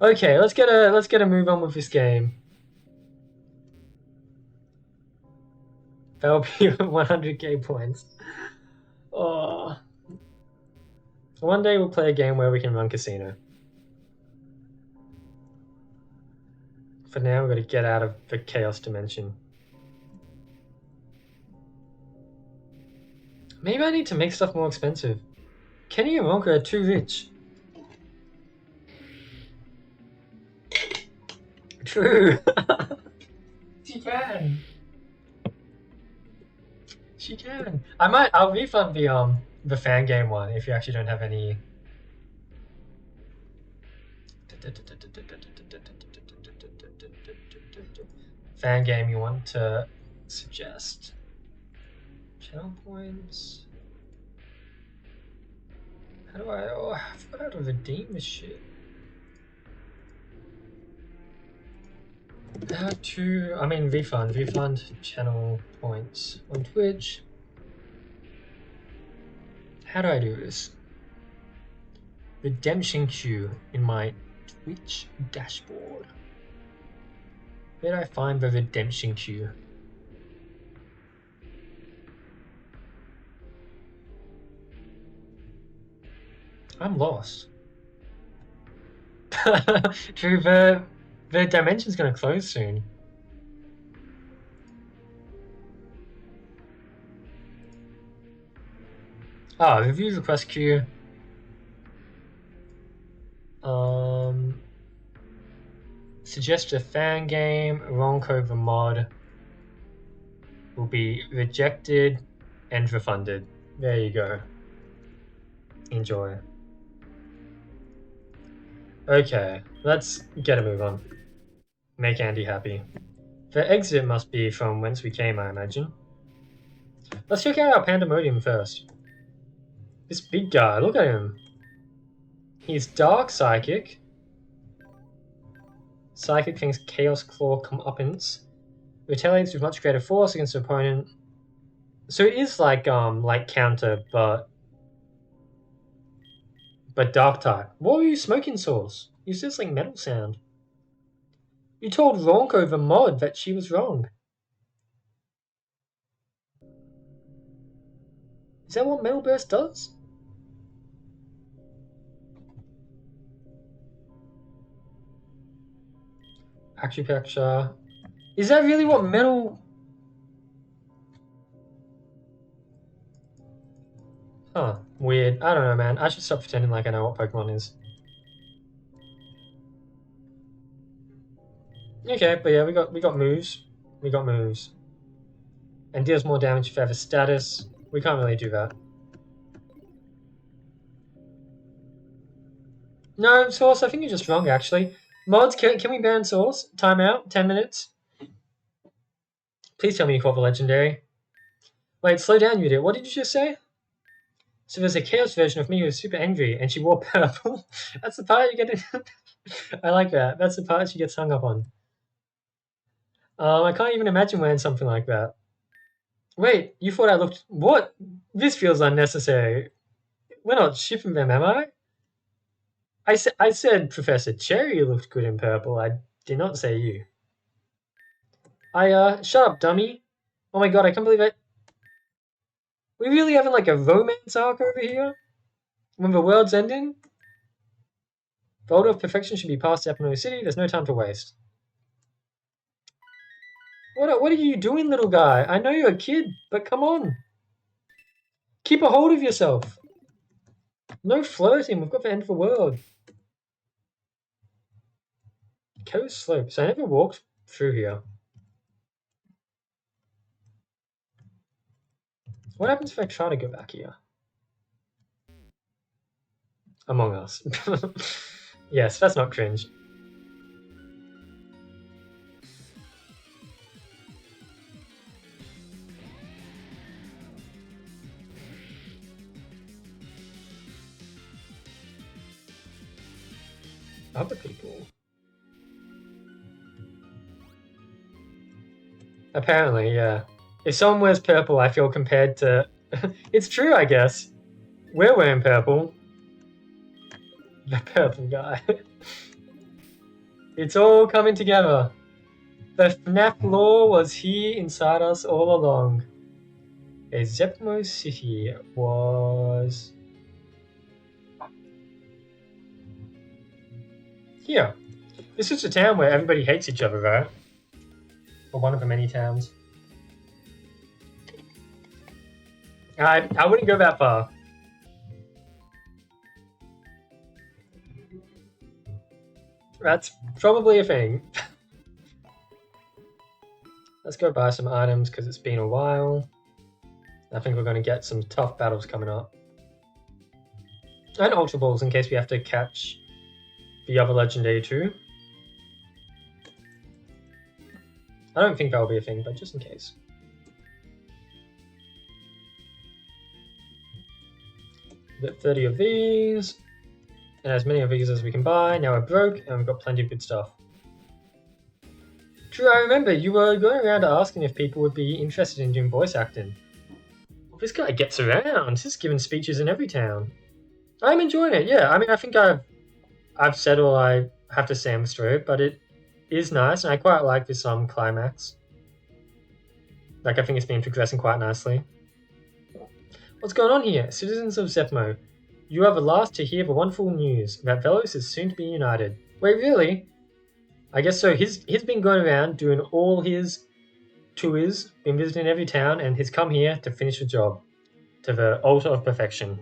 Okay, let's get a move on with this game. That'll be 100k points. Oh. One day we'll play a game where we can run casino. For now, we've got to get out of the chaos dimension. Maybe I need to make stuff more expensive. Kenny and Ronka are too rich. True. She can. She can. I'll refund the fan game one if you actually don't have any. Fan game you want to suggest. Channel points. How do I? Oh, I forgot how to redeem this shit. How to? I mean, refund channel points on Twitch. How do I do this? Redemption queue in my Twitch dashboard. Where do I find the redemption queue? I'm lost. True, the dimension's gonna close soon. Ah, review request queue. Suggest a fan game, wrong code for mod will be rejected and refunded. There you go. Enjoy. Okay, let's get a move on. Make Andy happy. The exit must be from whence we came, I imagine. Let's check out our Pandemonium first. This big guy, look at him. He's Dark Psychic. Psychic thinks Chaos Claw comeuppance. Retaliates with much greater force against the opponent. So it is like counter, but dark type. What were you smoking, Source? You said like metal sound. You told Ronko the mod that she was wrong. Is that what Metal Burst does? Acupuncture. Is that really what metal... Huh, weird. I don't know, man. I should stop pretending like I know what Pokemon is. Okay, but yeah, we got moves. We got moves. And deals more damage if you have a status. We can't really do that. No, Source, I think you're just wrong, actually. Mods, can we ban Source? Timeout, 10 minutes. Please tell me you caught the legendary. Wait, slow down, you idiot. What did you just say? So there's a chaos version of me who is super angry, and she wore purple. That's the part you get. I like that. That's the part she gets hung up on. I can't even imagine wearing something like that. Wait, you thought I looked... What? This feels unnecessary. We're not shipping them, am I? I said Professor Cherry looked good in purple. I did not say you. Shut up, dummy. Oh my god, I can't believe it. We really having like a romance arc over here? When the world's ending? The order of perfection should be passed to Epino City. There's no time to waste. What are you doing, little guy? I know you're a kid, but come on. Keep a hold of yourself. No flirting. We've got the end of the world. Coast slopes. I never walked through here. What happens if I try to go back here? Among Us. Yes, that's not cringe. Other people. Apparently, yeah. If someone wears purple, I feel compared to... It's true, I guess. We're wearing purple. The purple guy. It's all coming together. The FNAF lore was here inside us all along. A Zepmo City was here. This is a town where everybody hates each other, right? Or one of the many towns. I wouldn't go that far. That's probably a thing. Let's go buy some items because it's been a while. I think we're going to get some tough battles coming up. And Ultra Balls in case we have to catch the other Legendary too. I don't think that'll be a thing, but just in case. Get 30 of these. And as many of these as we can buy. Now we're broke and we've got plenty of good stuff. Drew, I remember you were going around asking if people would be interested in doing voice acting. Well, this guy gets around. He's giving speeches in every town. I'm enjoying it, yeah. I mean, I think I've said all I have to say on the story, but it is nice, and I quite like this climax. Like, I think it's been progressing quite nicely. What's going on here? Citizens of Zepmo, you are the last to hear the wonderful news that Velos is soon to be united. Wait, really? I guess so. He's been going around doing all his tours, been visiting every town, and he's come here to finish the job, to the altar of perfection.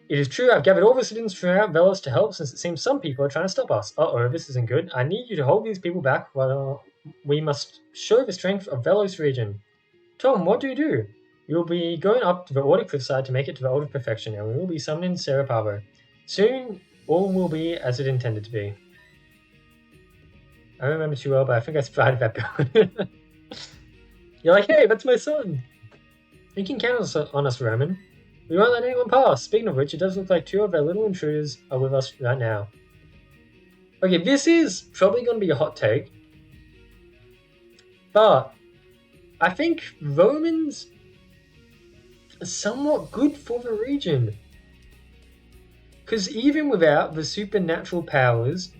It is true, I've gathered all the citizens throughout Velos to help, since it seems some people are trying to stop us. Uh-oh, this isn't good. I need you to hold these people back while we must show the strength of Velos region. Tom, what do you do? We will be going up to the Order cliffside to make it to the Altar of Perfection, and we will be summoning Sarah Pavo. Soon, all will be as it intended to be. I don't remember too well, but I think I spotted that building. You're like, hey, that's my son! You can count on us, Roman. We won't let anyone pass. Speaking of which, it does look like two of our little intruders are with us right now. Okay, this is probably going to be a hot take. But I think Romans are somewhat good for the region. Because even without the supernatural powers...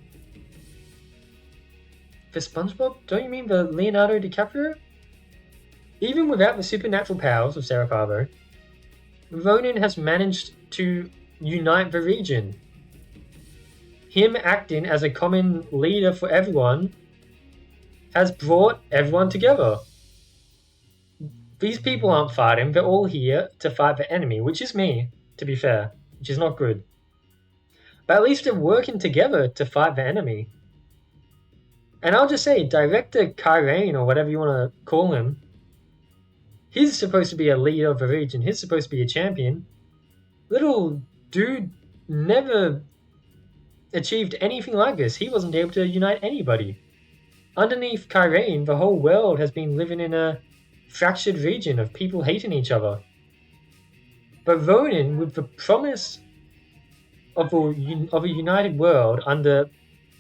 The SpongeBob? Don't you mean the Leonardo DiCaprio? Even without the supernatural powers of Sarah Pavo, Ronan has managed to unite the region. Him acting as a common leader for everyone has brought everyone together. These people aren't fighting, they're all here to fight the enemy, which is me, to be fair, which is not good. But at least they're working together to fight the enemy. And I'll just say, Director Kyrene, or whatever you want to call him, he's supposed to be a leader of the region. He's supposed to be a champion. Little dude never achieved anything like this. He wasn't able to unite anybody. Underneath Kyrene, the whole world has been living in a fractured region of people hating each other. But Ronan, with the promise of a united world under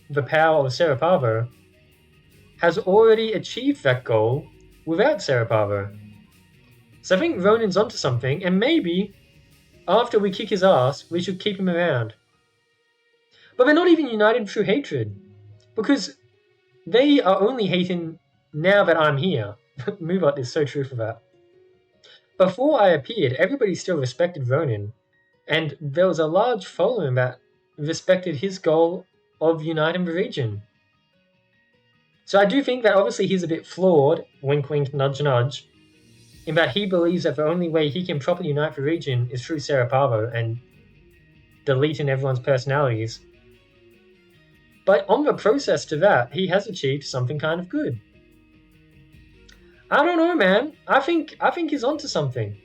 the power of Sarah Pavo, has already achieved that goal without Sarah Pavo. So I think Ronan's onto something, and maybe after we kick his ass, we should keep him around. But they're not even united through hatred, because they are only hating now that I'm here. Moobot is so true for that. Before I appeared, everybody still respected Ronan, and there was a large following that respected his goal of uniting the region. So I do think that obviously he's a bit flawed, wink wink, nudge nudge, in that he believes that the only way he can properly unite the region is through Sarah Pavo and deleting everyone's personalities. But on the process to that, he has achieved something kind of good. I don't know, man. I think he's onto something.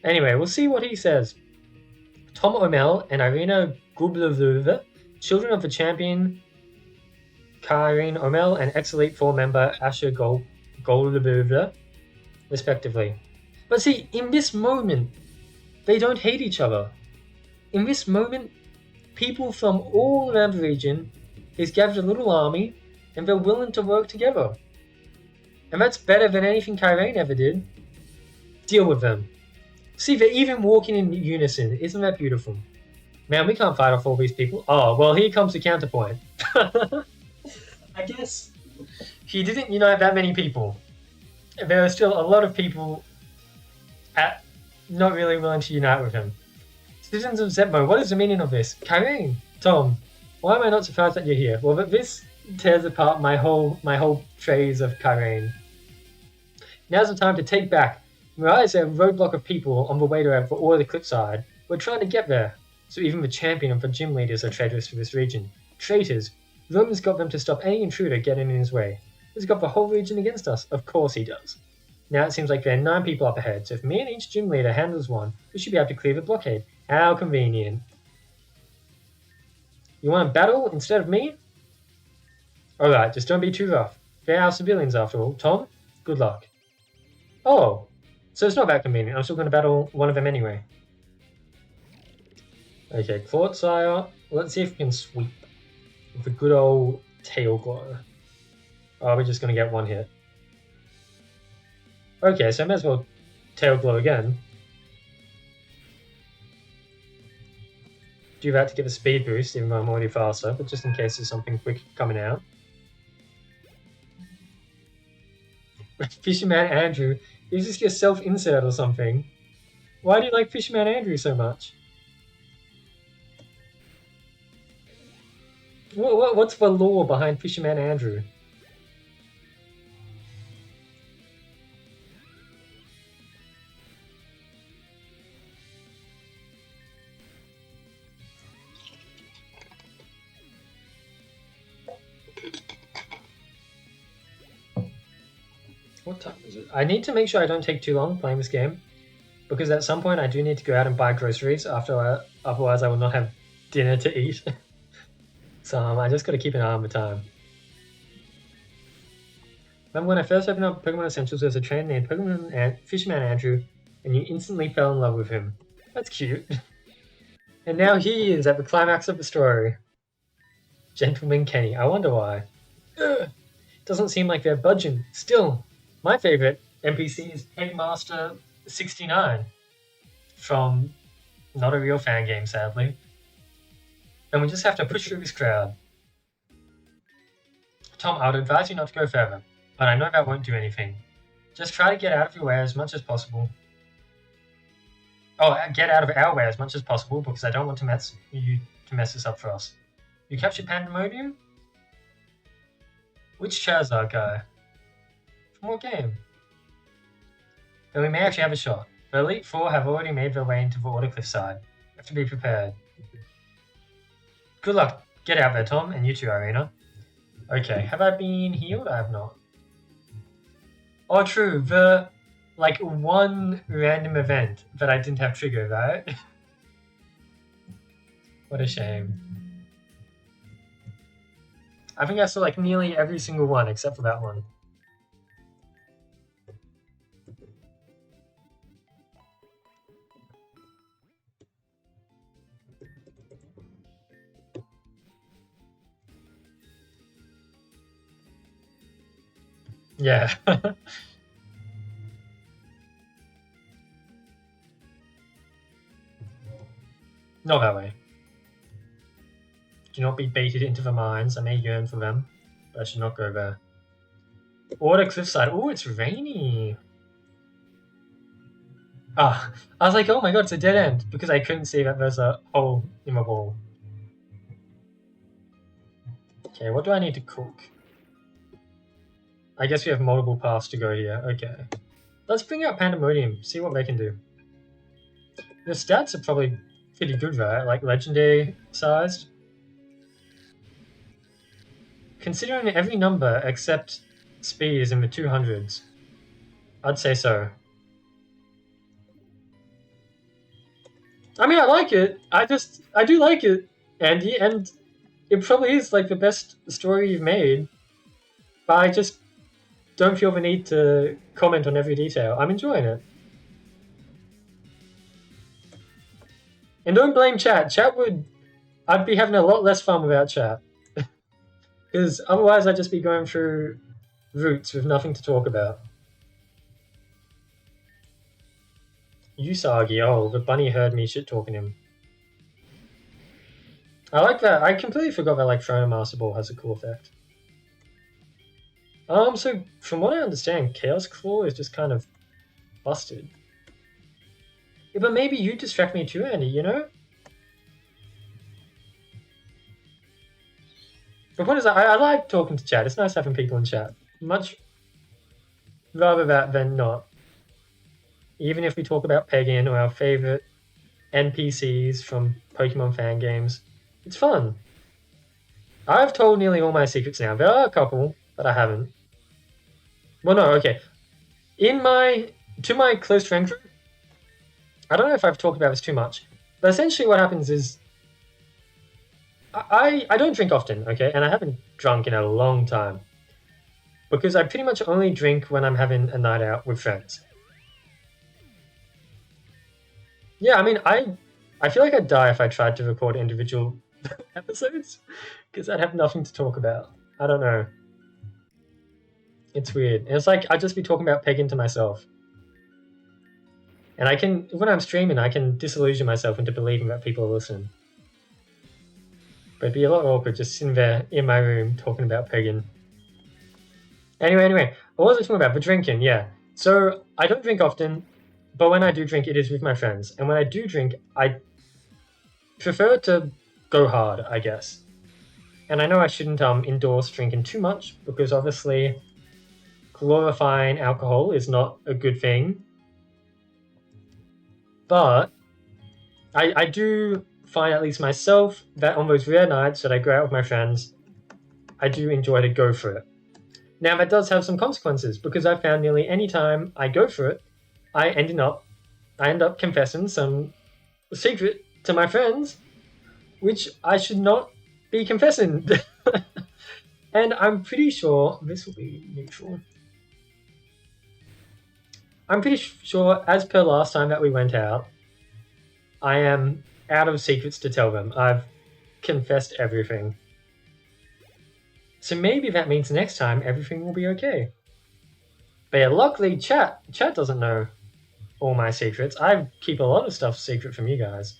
Anyway, we'll see what he says. Tom O'Mell and Irina Gublovova, children of the champion Kyrene O'Mell and ex-Elite 4 member Asher Goldobova, respectively. But see, in this moment, they don't hate each other. In this moment, people from all around the region has gathered a little army, and they're willing to work together. And that's better than anything Kyrene ever did. Deal with them. See, they're even walking in unison. Isn't that beautiful? Man, we can't fight off all these people. Oh, well, here comes the counterpoint. I guess he didn't unite that many people. There are still a lot of people not really willing to unite with him. Citizens of Zepmo, what is the meaning of this? Kyrene, Tom, why am I not surprised that you're here? Well, but this tears apart my whole phrase of Kyrene. Now's the time to take back. Mirai is a roadblock of people on the way to the cliffside. We're trying to get there. So even the champion and the gym leaders are traitors to this region. Traitors. Roman's got them to stop any intruder getting in his way. He's got the whole region against us. Of course he does. Now it seems like there are 9 people up ahead, so if me and each gym leader handles one, we should be able to clear the blockade. How convenient. You want to battle instead of me? Alright, just don't be too rough. They're our civilians after all. Tom, good luck. Oh, so it's not that convenient. I'm still going to battle one of them anyway. Okay, Clortsire. Let's see if we can sweep with a good old tail glow. Oh, we're just going to get one hit. Okay, so I may as well tail glow again. Do that to get a speed boost, even though I'm already faster, but just in case there's something quick coming out. Fisherman Andrew, is this your self-insert or something? Why do you like Fisherman Andrew so much? What's the lore behind Fisherman Andrew? What time is it? I need to make sure I don't take too long playing this game, because at some point I do need to go out and buy groceries. Otherwise I will not have dinner to eat. So I just got to keep an eye on the time. Remember when I first opened up Pokemon Essentials, there was a trainer named Fisherman Andrew, and you instantly fell in love with him. That's cute. And now he is at the climax of the story. Gentleman Kenny. I wonder why. Ugh. Doesn't seem like they're budging. Still, my favorite NPC is Headmaster 69 from not a real fan game, sadly. And we just have to push through this crowd. Tom, I would advise you not to go further, but I know that won't do anything. Just try to get out of your way as much as possible. Oh, get out of our way as much as possible, because I don't want to mess this up for us. You captured Pandemonium? Which Charizard guy? From what game? Then we may actually have a shot. The Elite Four have already made their way into the Order Cliffside. You have to be prepared. Good luck. Get out there, Tom, and you too, Irina. Okay, have I been healed? I have not. Oh, true. The, one random event that I didn't have trigger, right? What a shame. I think I saw, nearly every single one except for that one. Yeah. Not that way. Do not be baited into the mines. I may yearn for them, but I should not go there. Order Cliffside. Oh, it's rainy. Ah, I was like, oh my god, it's a dead end, because I couldn't see that there's a hole in my wall. Okay, what do I need to cook? I guess we have multiple paths to go here. Okay. Let's bring out Pandemonium, see what they can do. The stats are probably pretty good, right? Like legendary sized. Considering every number except speed is in the 200s, I'd say so. I mean, I like it. I do like it, Andy, and it probably is the best story you've made. But I just don't feel the need to comment on every detail. I'm enjoying it. And don't blame chat. I'd be having a lot less fun without chat. Because otherwise I'd just be going through routes with nothing to talk about. Usagi, oh, the bunny heard me shit-talking him. I like that. I completely forgot that like throwing a Master Ball has a cool effect. So from what I understand, Chaos Claw is just kind of busted. Yeah, but maybe you distract me too, Andy, you know? But what is that? I like talking to chat. It's nice having people in chat. Much rather that than not. Even if we talk about Pagan or our favorite NPCs from Pokemon fan games, it's fun. I've told nearly all my secrets now. There are a couple, but I haven't. Well, no, okay. To my close friend group, I don't know if I've talked about this too much, but essentially what happens is I don't drink often, okay, and I haven't drunk in a long time because I pretty much only drink when I'm having a night out with friends. Yeah, I mean, I feel like I'd die if I tried to record individual episodes because I'd have nothing to talk about. I don't know. It's weird. And it's like I'd just be talking about pegging to myself. And I can, when I'm streaming, I can disillusion myself into believing that people are listening. But it'd be a lot awkward just sitting there in my room talking about pegging. Anyway, what was I talking about? The drinking, yeah. So I don't drink often, but when I do drink, it is with my friends. And when I do drink, I prefer to go hard, I guess. And I know I shouldn't endorse drinking too much because obviously glorifying alcohol is not a good thing. But I do find, at least myself, that on those rare nights that I go out with my friends, I do enjoy to go for it. Now that does have some consequences because I found nearly any time I go for it, I end up confessing some secret to my friends, which I should not be confessing. And I'm pretty sure this will be neutral. I'm pretty sure, as per last time that we went out, I am out of secrets to tell them. I've confessed everything. So maybe that means next time everything will be okay. But yeah, luckily chat doesn't know all my secrets. I keep a lot of stuff secret from you guys.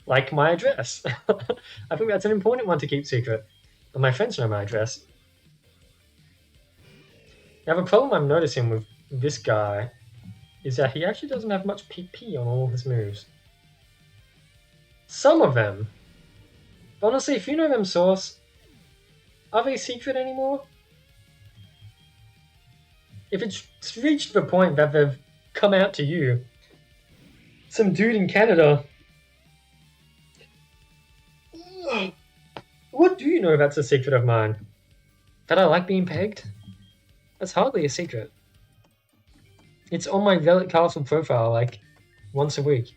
Like my address. I think that's an important one to keep secret. But my friends know my address. Now the problem I'm noticing with this guy is that he actually doesn't have much PP on all his moves. Some of them. But honestly, if you know them source, are they secret anymore? If it's reached the point that they've come out to you, some dude in Canada, what do you know that's a secret of mine? That I like being pegged? That's hardly a secret. It's on my Relic Castle profile like once a week.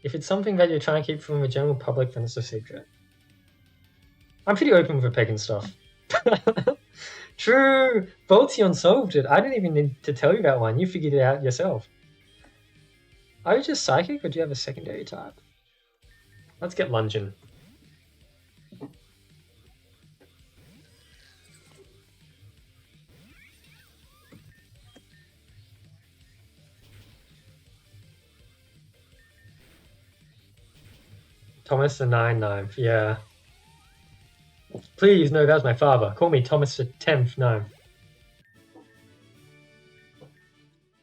If it's something that you're trying to keep from the general public, then it's a secret. I'm pretty open with the pegging stuff. True! Voltion solved it. I didn't even need to tell you that one. You figured it out yourself. Are you just psychic or do you have a secondary type? Let's get lunging. Thomas the 9th, yeah. Please, no, that was my father. Call me Thomas the 10th, no.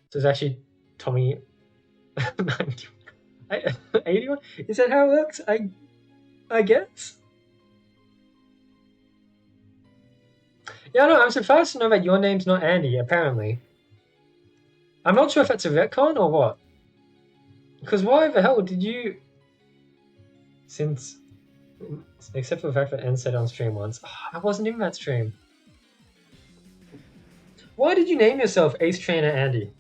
So it's actually Tommy 81? Is that how it works? I guess? Yeah, no, I'm surprised to know that your name's not Andy, apparently. I'm not sure if that's a retcon or what. Because why the hell did you... Since... Except for the fact that N said on stream once. Oh, I wasn't in that stream. Why did you name yourself Ace Trainer Andy?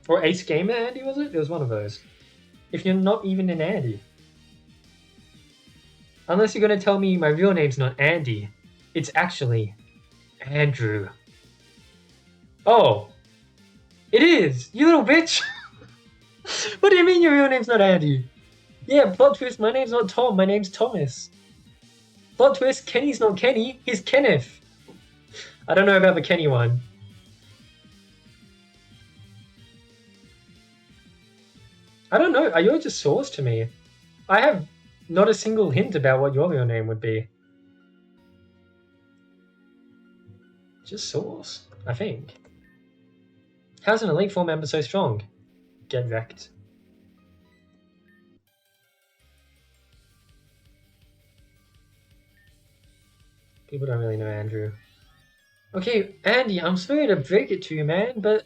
Or Ace Gamer Andy, was it? It was one of those. If you're not even an Andy. Unless you're going to tell me my real name's not Andy. It's actually Andrew. Oh. It is! You little bitch! What do you mean your real name's not Andy? Yeah, plot twist, my name's not Tom, my name's Thomas. Plot twist, Kenny's not Kenny, he's Kenneth. I don't know about the Kenny one. I don't know, are you just sourced to me? I have not a single hint about what your real name would be. Just Source, I think. How's an Elite Four member so strong? Get wrecked. People don't really know Andrew. Okay, Andy, I'm sorry to break it to you, man, but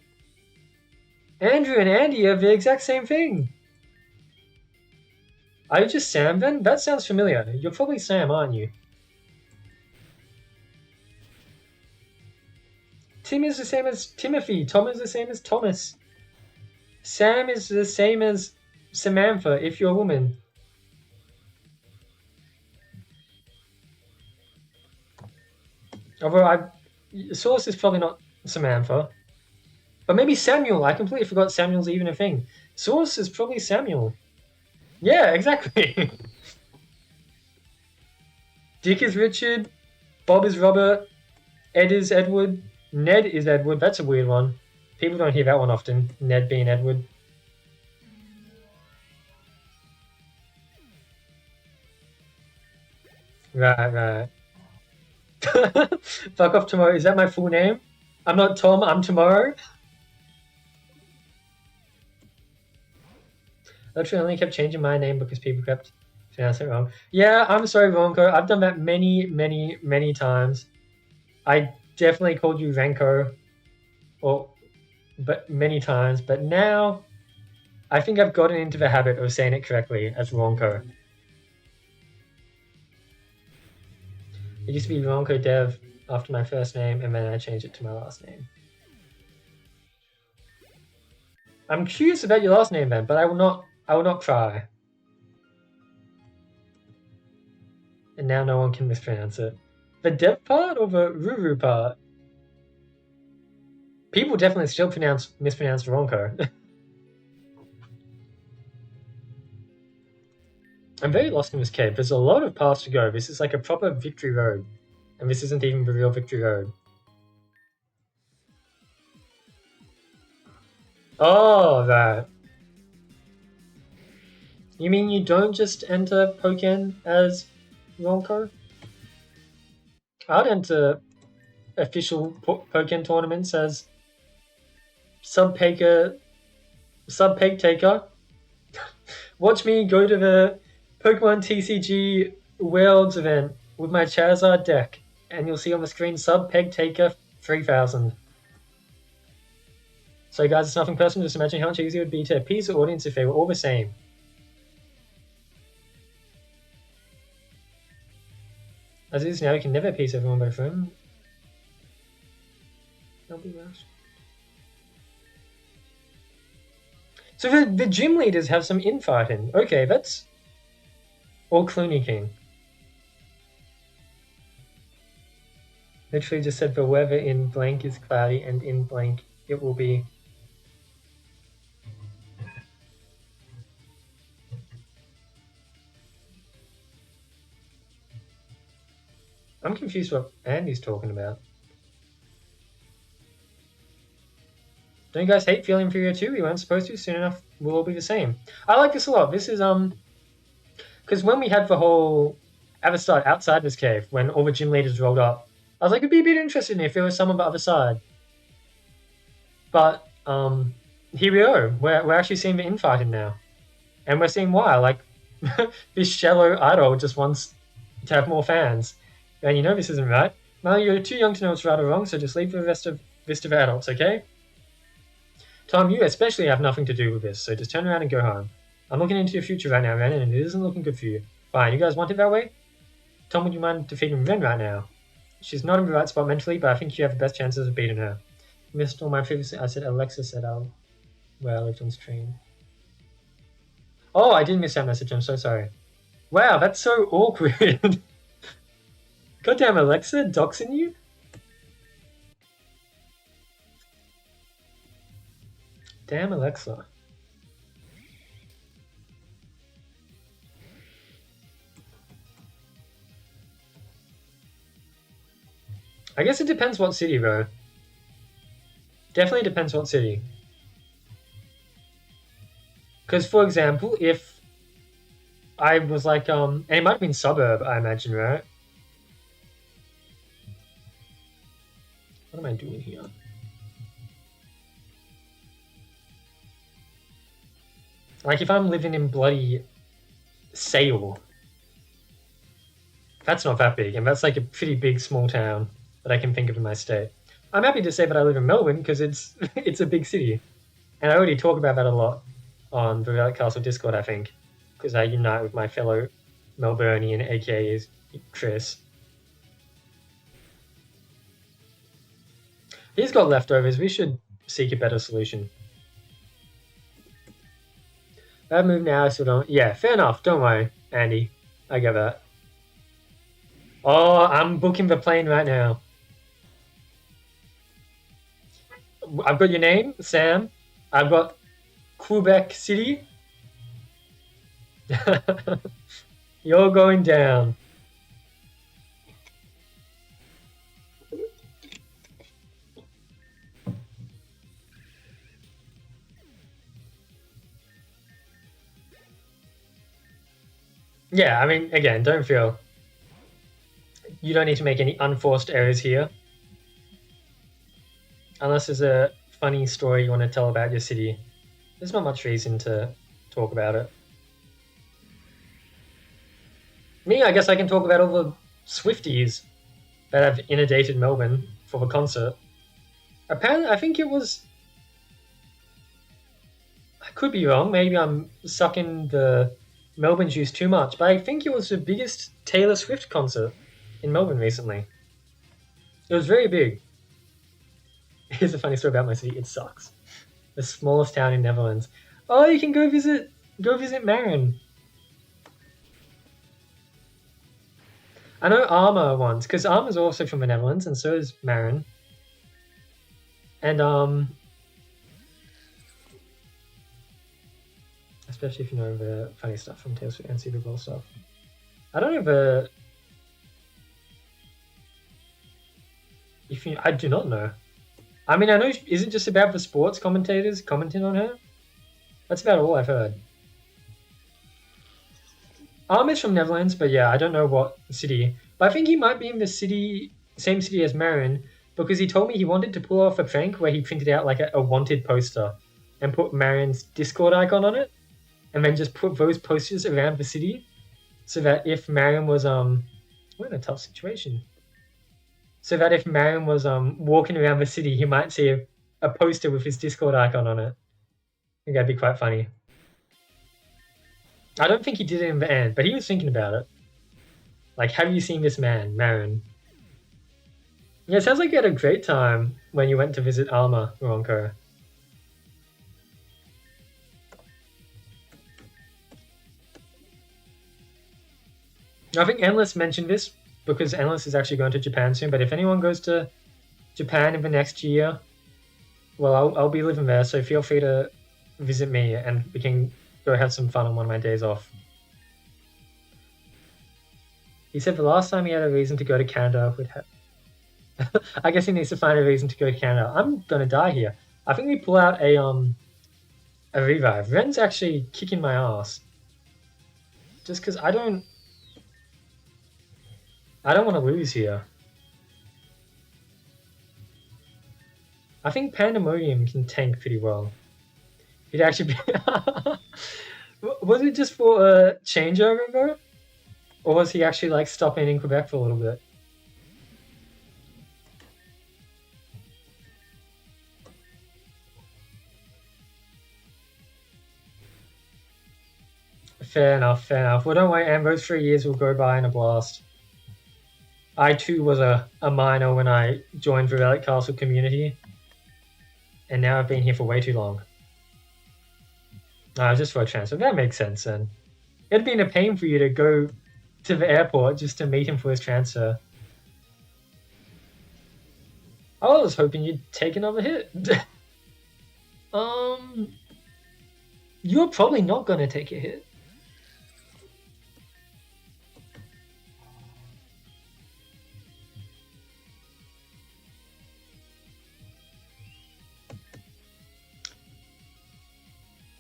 Andrew and Andy are the exact same thing. Are you just Sam then? That sounds familiar. You're probably Sam, aren't you? Tim is the same as Timothy. Tom is the same as Thomas. Sam is the same as Samantha, if you're a woman. Although Source is probably not Samantha. But maybe Samuel. I completely forgot Samuel's even a thing. Source is probably Samuel. Yeah, exactly. Dick is Richard. Bob is Robert. Ed is Edward. Ned is Edward. That's a weird one. People don't hear that one often. Ned being Edward. Right. Fuck off tomorrow. Is that my full name? I'm not Tom, I'm Tomorrow. Literally only kept changing my name because people kept pronouncing it wrong. Yeah, I'm sorry, Ronko. I've done that many times. I definitely called you Ranko, but many times. But now, I think I've gotten into the habit of saying it correctly as Ronko. It used to be Ronko Dev after my first name, and then I changed it to my last name. I'm curious about your last name then, but I will not try. And now no one can mispronounce it. The Dev part or the Ruru part? People definitely still mispronounce Ronko. I'm very lost in this cave. There's a lot of paths to go. This is like a proper victory road. And this isn't even the real victory road. Oh, that. You mean you don't just enter Pokken as Ronko? I'd enter official Pokken tournaments as Sub-Peg Taker. Watch me go to the Pokemon TCG Worlds event with my Charizard deck, and you'll see on the screen Sub-Peg Taker 3000. So guys, it's nothing personal, just imagine how much easier it would be to appease the audience if they were all the same. As it is now, we can never appease everyone by phone. They'll be rushed. So the gym leaders have some infighting. Okay, that's... Or Clooney King. Literally just said the weather in blank is cloudy and in blank it will be. I'm confused what Andy's talking about. Don't you guys hate feeling inferior too? We weren't supposed to. Soon enough, we'll all be the same. I like this a lot. This is, because when we had the whole other side outside this cave, when all the gym leaders rolled up, I was like, it'd be a bit interesting if there was some on the other side. But, here we are. We're actually seeing the infighting now. And we're seeing why. Like, this shallow idol just wants to have more fans. And you know this isn't right. Well, you're too young to know what's right or wrong, so just leave the rest of the adults, okay? Tom, you especially have nothing to do with this, so just turn around and go home. I'm looking into your future right now, Ren, and it isn't looking good for you. Fine, you guys want it that way? Tom, would you mind defeating Ren right now? She's not in the right spot mentally, but I think you have the best chances of beating her. Missed all my previously. I said Alexa said where I lived on stream. Oh, I did miss that message. I'm so sorry. Wow, that's so awkward. Goddamn Alexa, doxing you? Damn Alexa. I guess it depends what city, though. Definitely depends what city. Because, for example, if I was like, and it might have been suburb, I imagine, right? What am I doing here? Like, if I'm living in bloody Sale, that's not that big, and that's like a pretty big small town that I can think of in my state. I'm happy to say that I live in Melbourne because it's it's a big city, and I already talk about that a lot on the Relic Castle Discord. I think because I unite with my fellow Melburnian, aka Chris. He's got leftovers. We should seek a better solution. Bad move now. I still don't. Yeah, fair enough. Don't worry, Andy. I get that. Oh, I'm booking the plane right now. I've got your name, Sam. I've got Quebec City. You're going down. Yeah, I mean, again, don't feel. You don't need to make any unforced errors here. Unless there's a funny story you want to tell about your city. There's not much reason to talk about it. Me, I guess I can talk about all the Swifties that have inundated Melbourne for the concert. Apparently, I think it was. I could be wrong. Maybe I'm sucking the Melbourne juice too much, but I think it was the biggest Taylor Swift concert in Melbourne recently. It was very big. Here's a funny story about my city. It sucks. The smallest town in Netherlands. Oh, you can go visit Marin. I know Arma once, because Arma's also from the Netherlands, and so is Marin. And especially if you know the funny stuff from Tales and Super Bowl stuff. I don't know the. If you, I do not know. I mean, I know isn't just about the sports commentators commenting on her. That's about all I've heard. Is from Netherlands, but yeah, I don't know what city. But I think he might be in the same city as Marin, because he told me he wanted to pull off a prank where he printed out like a wanted poster and put Marin's Discord icon on it, and then just put those posters around the city, so that if Marin was we're in a tough situation. So that if Marin was walking around the city, he might see a poster with his Discord icon on it. I think that'd be quite funny. I don't think he did it in the end, but he was thinking about it. Like, have you seen this man, Marin? Yeah, it sounds like you had a great time when you went to visit Alma, Ronco. I think Endless mentioned this because Endless is actually going to Japan soon. But if anyone goes to Japan in the next year, well, I'll be living there, so feel free to visit me and we can go have some fun on one of my days off. He said the last time he had a reason to go to Canada would have. I guess he needs to find a reason to go to Canada. I'm gonna die here. I think we pull out a revive. Ren's actually kicking my ass. Just because I don't want to lose here. I think Pandemonium can tank pretty well. He'd actually be. Was it just for a changeover, bro? Or was he actually like stopping in Quebec for a little bit? Fair enough, fair enough. Well, don't worry, Ambrose, 3 years will go by in a blast. I too was a minor when I joined the Relic Castle community, and now I've been here for way too long. No, just for a transfer. That makes sense then. It'd been a pain for you to go to the airport just to meet him for his transfer. I was hoping you'd take another hit. You're probably not gonna take a hit.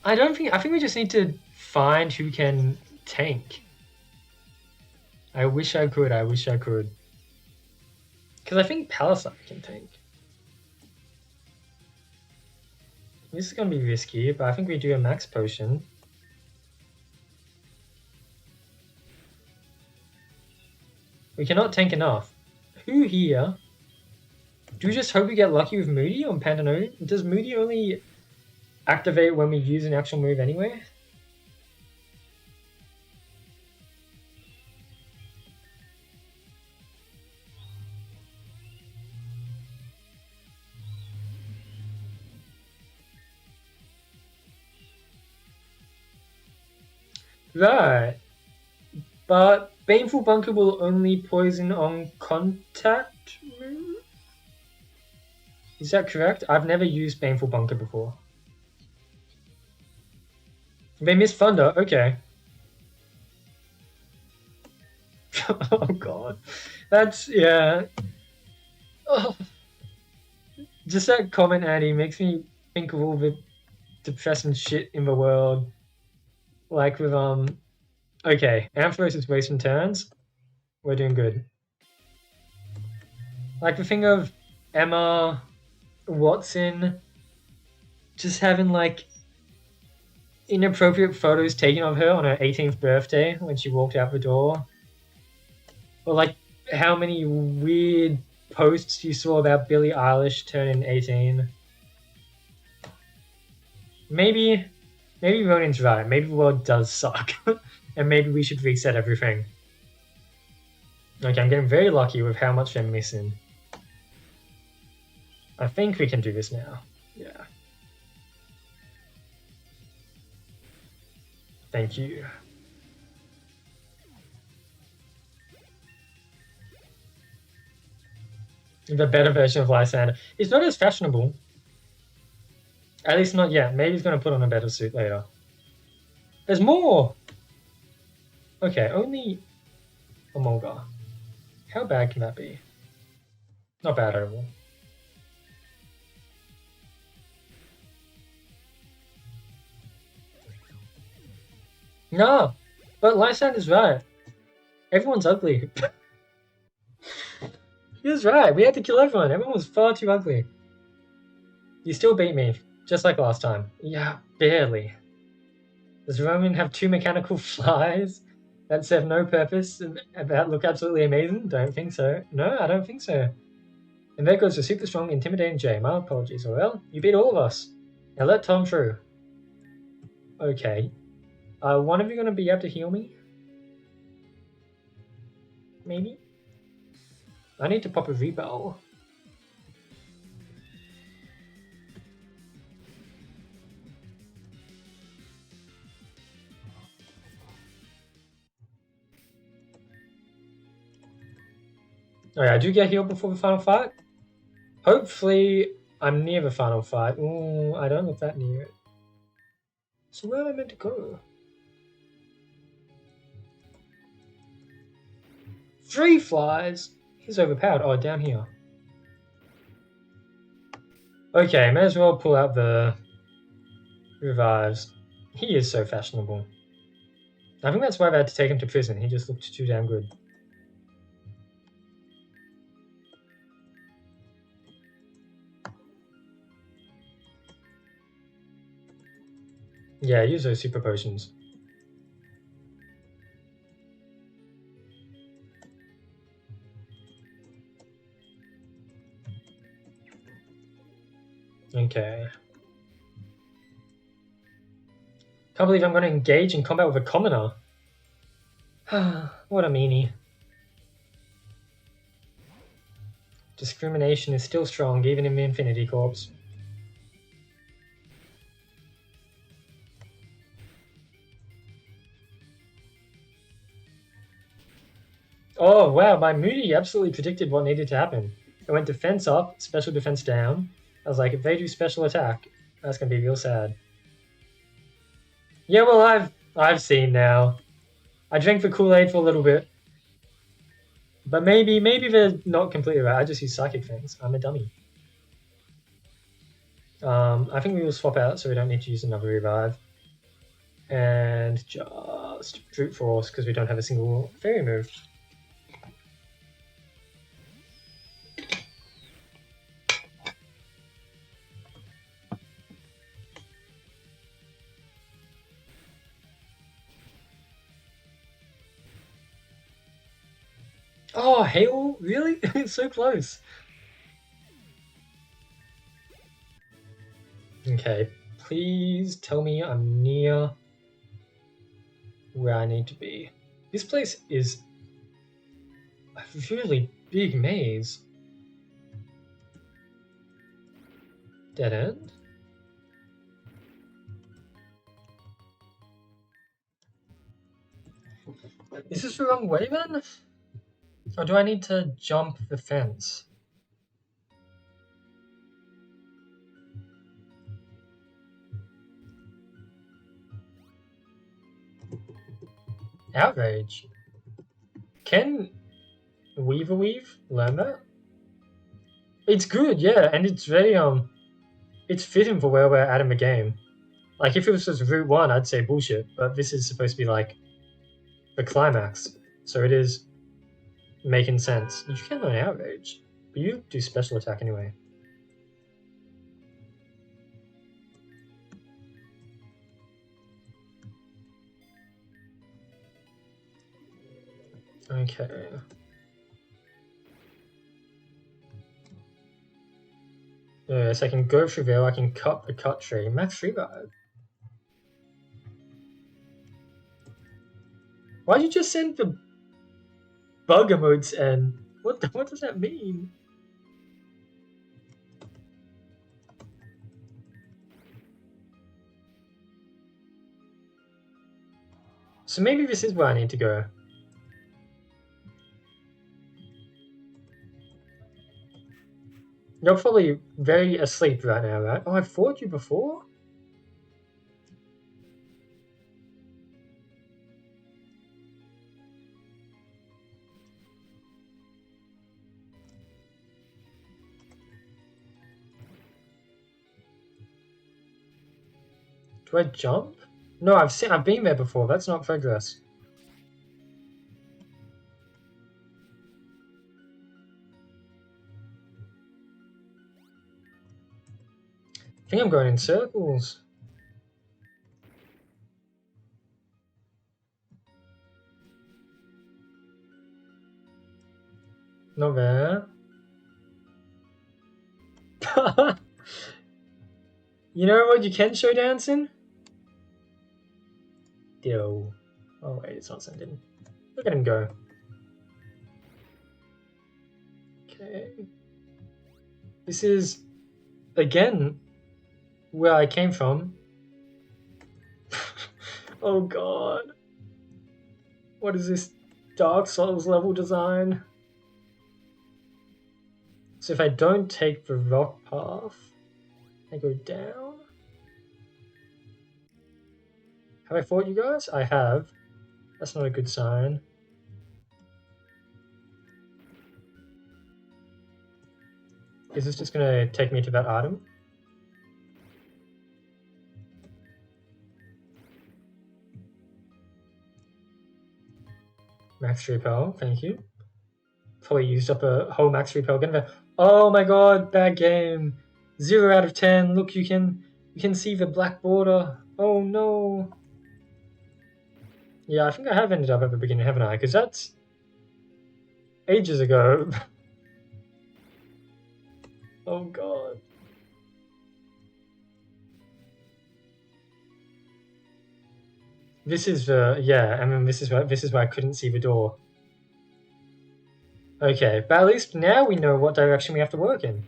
I think we just need to find who can tank. I wish I could. Because I think Palisade can tank. This is going to be risky, but I think we do a max potion. We cannot tank enough. Who here? Do we just hope we get lucky with Moody on Pandemonium? Does Moody only activate when we use an actual move anyway? Right. But Baneful Bunker will only poison on contact move? Is that correct? I've never used Baneful Bunker before. They missed Thunder, okay. Oh god. That's, yeah. Oh. Just that comment, Andy, makes me think of all the depressing shit in the world. Like with, okay, Ampharos is wasting turns. We're doing good. Like the thing of Emma Watson just having like inappropriate photos taken of her on her 18th birthday when she walked out the door. Or like how many weird posts you saw about Billie Eilish turning 18. Maybe Ronan's right. Maybe the world does suck. And maybe we should reset everything. Okay, I'm getting very lucky with how much I'm missing. I think we can do this now. Yeah. Thank you. The better version of Lysander. It's not as fashionable. At least not yet. Maybe he's going to put on a better suit later. There's more! Okay, only Omolga. How bad can that be? Not bad at all. No, but Lysander's right. Everyone's ugly. He was right. We had to kill everyone. Everyone was far too ugly. You still beat me, just like last time. Yeah, barely. Does Roman have 2 mechanical flies that serve no purpose and that look absolutely amazing? Don't think so. No, I don't think so. And there goes the super strong, intimidating Jay. My apologies. Well, you beat all of us. Now let Tom through. Okay. One of you going to be able to heal me? Maybe? I need to pop a rebel. Oh yeah, I do get healed before the final fight. Hopefully, I'm near the final fight. Ooh, I don't look that near it. So where am I meant to go? 3 flies? He's overpowered. Oh, down here. Okay, may as well pull out the revives. He is so fashionable. I think that's why they had to take him to prison. He just looked too damn good. Yeah, use those super potions. Okay. Can't believe I'm going to engage in combat with a commoner. What a meanie. Discrimination is still strong, even in the Infinity Corps. Oh, wow, my Moody absolutely predicted what needed to happen. It went defense up, special defense down. I was like, if they do special attack, that's going to be real sad. Yeah, well, I've seen now. I drank the Kool-Aid for a little bit. But maybe they're not completely right. I just use psychic things. I'm a dummy. I think we will swap out so we don't need to use another revive. And just let's brute force because we don't have a single fairy move. Oh, hail? Really? It's so close. Okay, please tell me I'm near where I need to be. This place is a really big maze. Dead end? Is this the wrong way then? Or do I need to jump the fence? Outrage. Can Weave learn that? It's good, yeah, and it's very it's fitting for where we're at in the game. Like if it was just Route 1, I'd say bullshit, but this is supposed to be like the climax. So it is making sense. You can learn Outrage, but you do special attack anyway. Okay. Yes, I can go through there, I can cut the cut tree. Max revive. Why'd you just send the bug emotes and what does that mean? So maybe this is where I need to go. You're probably very asleep right now, right? Oh, I've fought you before? Do I jump? No, I've been there before. That's not progress. I think I'm going in circles. Not there. You know what you can show dancing? Yo. Oh wait, it's not sent in. Look at him go. Okay. This is, again, where I came from. Oh god. What is this Dark Souls level design? So if I don't take the rock path, I go down. Have I fought you guys? I have. That's not a good sign. Is this just gonna take me to that item? Max repel, thank you. Probably used up a whole max repel again. Oh my god, bad game. 0 out of 10. Look, you can see the black border. Oh no. Yeah, I think I have ended up at the beginning, haven't I? Because that's ages ago. Oh god. This is yeah, I mean this is why I couldn't see the door. Okay, but at least now we know what direction we have to work in.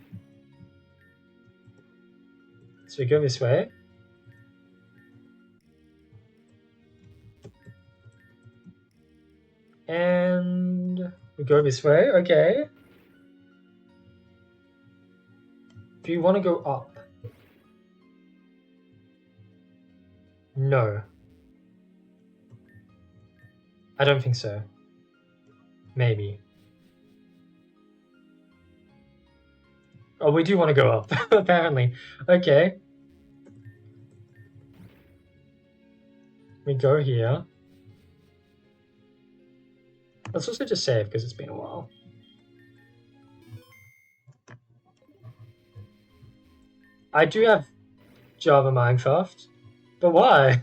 So we go this way. And we go this way, okay. Do you want to go up? No. I don't think so. Maybe. Oh, we do want to go up, apparently. Okay. We go here. Let's also just save because it's been a while. I do have Java Minecraft, but why?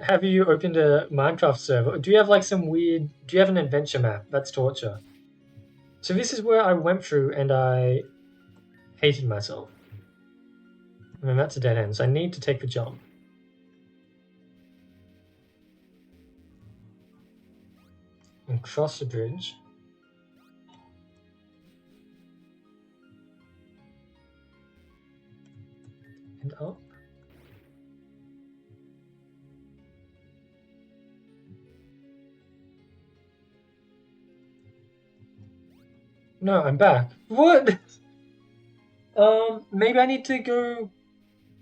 Have you opened a Minecraft server? Do you have like some weird... Do you have an adventure map? That's torture. So this is where I went through and I hated myself. I mean, that's a dead end, so I need to take the jump. And cross the bridge. And up. No, I'm back. What? Maybe I need to go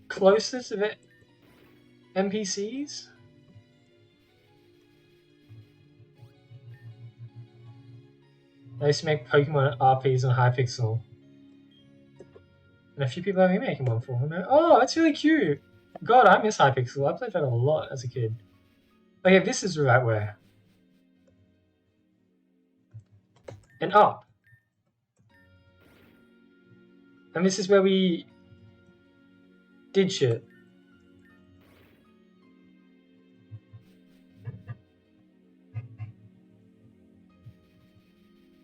closer to the NPCs? I used to make Pokemon RPs on Hypixel. And a few people are remaking one for me. Oh, that's really cute! God, I miss Hypixel. I played that a lot as a kid. Okay, this is the right way. And up. And this is where we did shit.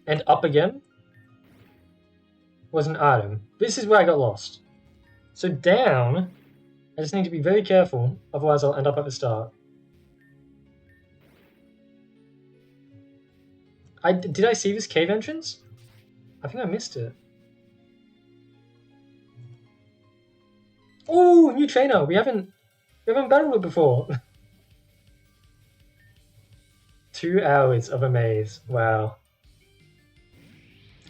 And up again was an item. This is where I got lost. So down, I just need to be very careful, otherwise I'll end up at the start. Did I see this cave entrance? I think I missed it. Oh, new trainer! We haven't battled it before. 2 hours of a maze. Wow.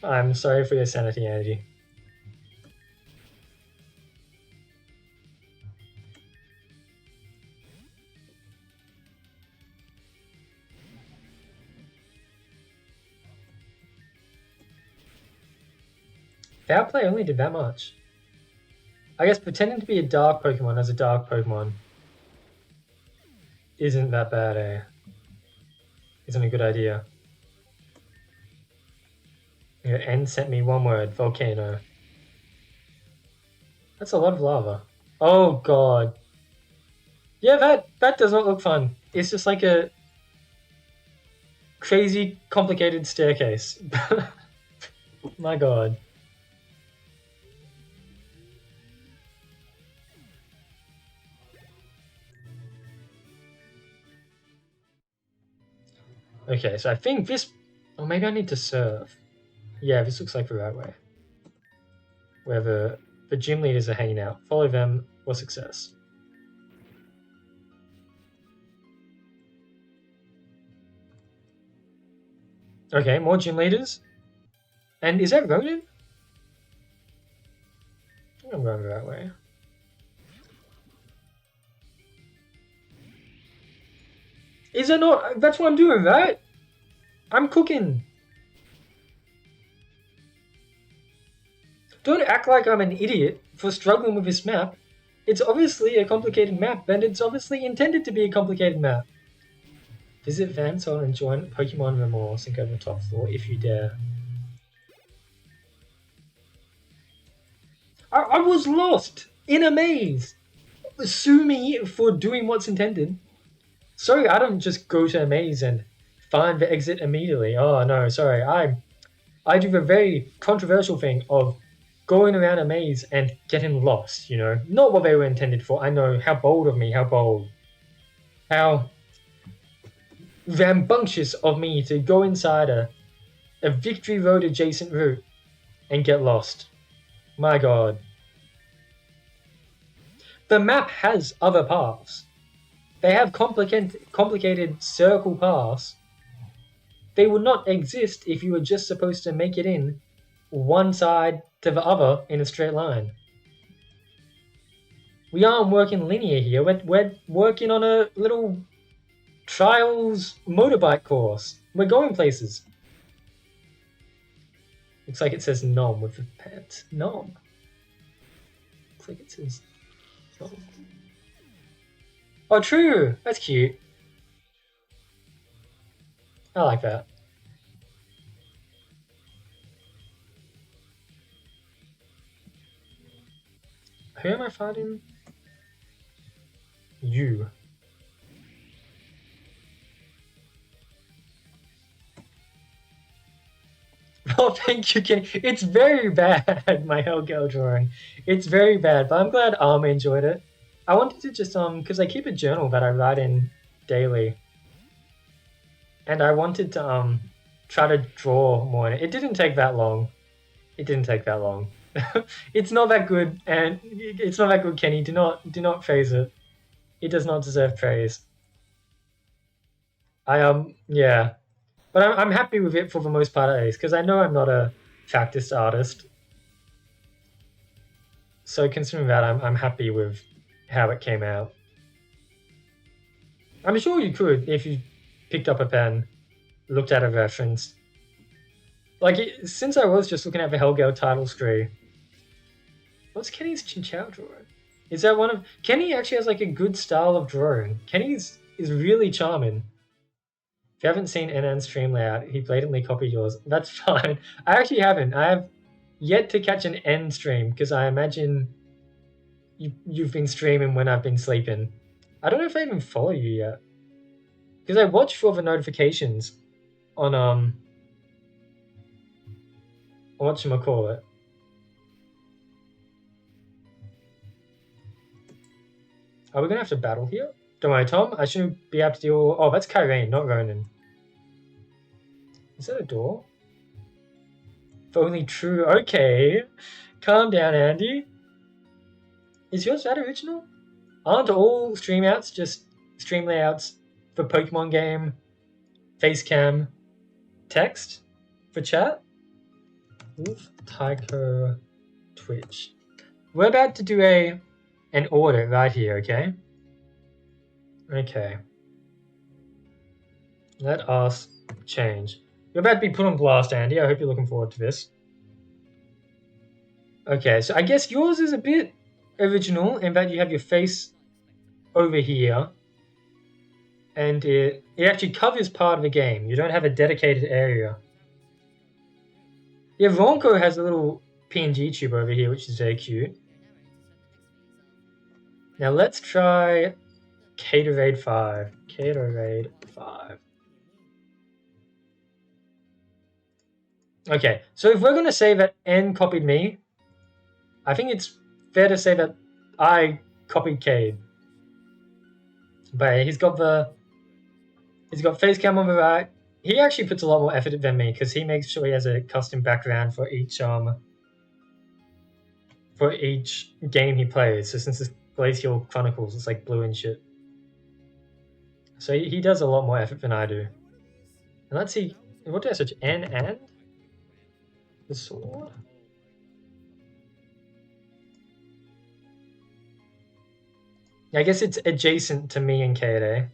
I'm sorry for your sanity, Angie. Foul play only did that much. I guess pretending to be a dark Pokemon as a dark Pokemon isn't that bad, eh? Isn't a good idea. N sent me one word, volcano. That's a lot of lava. Oh god. Yeah, that does not look fun. It's just like a crazy complicated staircase. My god. Okay, so I think this... Oh, maybe I need to serve. Yeah, this looks like the right way. Where the gym leaders are hanging out. Follow them for success. Okay, more gym leaders. And is that Ronin? I think I'm going the right way. Is that not... That's what I'm doing, right? I'm cooking. Don't act like I'm an idiot for struggling with this map. It's obviously a complicated map, and it's obviously intended to be a complicated map. Visit Vansol and join Pokemon Remorse and go to the top floor if you dare. I was lost in a maze. Sue me for doing what's intended. Sorry, I don't just go to a maze and find the exit immediately. Oh no, sorry. I do the very controversial thing of going around a maze and getting lost, you know? Not what they were intended for. I know, how bold of me, how bold. How rambunctious of me to go inside a Victory Road adjacent route and get lost. My god. The map has other paths. They have complicated circle paths. They would not exist if you were just supposed to make it in one side to the other in a straight line. We aren't working linear here. We're working on a little trials motorbike course. We're going places. Looks like it says Nom with the pet. Nom. Looks like it says Nom. Oh, true. That's cute. I like that. Who am I fighting? You. Oh, thank you, Kenny. It's very bad, my Hellgirl drawing. It's very bad, but I'm glad enjoyed it. I wanted to just because I keep a journal that I write in daily, and I wanted to try to draw more. And it didn't take that long. It didn't take that long. It's not that good, and it's not that good, Kenny. Do not praise it. It does not deserve praise. Yeah, but I'm happy with it for the most part at least because I know I'm not a practiced artist. So considering that, I'm happy with how it came out. I'm sure you could if you picked up a pen, looked at a reference. Like since I was just looking at the Hellgale title screen, what's Kenny's Chinchou drawing? Is that one of Kenny actually has like a good style of drawing. Kenny's is really charming. If you haven't seen NN's stream layout, he blatantly copied yours. That's fine. I actually haven't. I have yet to catch an N stream because I imagine you've been streaming when I've been sleeping. I don't know if I even follow you yet because I watch for the notifications on whatchamacallit. Are we gonna have to battle here? Don't worry, Tom. I shouldn't be able to deal. Oh, that's Kyrene, not Ronan. Is that a door? If only true. Okay, calm down, Andy. Is yours that original? Aren't all stream outs just stream layouts for Pokemon game, facecam, text for chat? Wolf, Tycho, Twitch. We're about to do an audit right here, okay? Okay. Let us change. You're about to be put on blast, Andy. I hope you're looking forward to this. Okay, so I guess yours is a bit original in that you have your face over here, and it actually covers part of the game. You don't have a dedicated area. Yeah, Ronko has a little PNG tube over here, which is very cute. Now let's try Caterade 5. Caterade 5. Okay, so if we're going to say that N copied me, I think it's fair to say that I copied Cade. But he's got face cam on the right. He actually puts a lot more effort than me because he makes sure he has a custom background for each game he plays. So since it's Glacial Chronicles, it's like blue and shit. So he does a lot more effort than I do. And let's see, what did I search? N and the sword. I guess it's adjacent to me and Kade.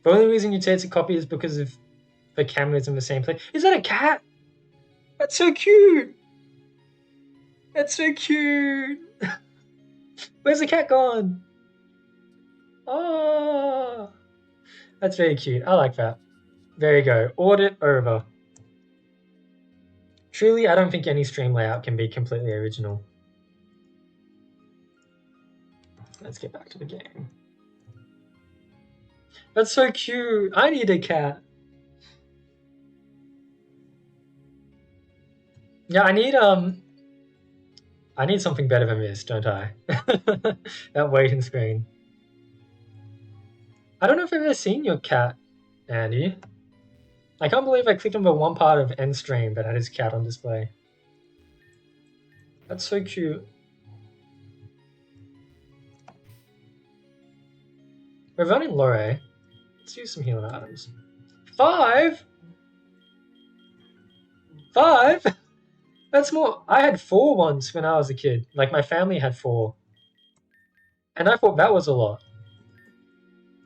The only reason you'd say it's a copy is because of the cameras in the same place. Is that a cat? That's so cute! That's so cute! Where's the cat gone? Oh, that's very cute. I like that. There you go. Audit over. Truly, I don't think any stream layout can be completely original. Let's get back to the game. That's so cute. I need a cat. Yeah, I need something better than this, don't I? That waiting screen. I don't know if I've ever seen your cat, Andy. I can't believe I clicked on the one part of End Stream that had his cat on display. That's so cute. We're running Lore. Let's use some healing items. 5? 5? That's more. I had 4 once when I was a kid. Like my family had 4. And I thought that was a lot.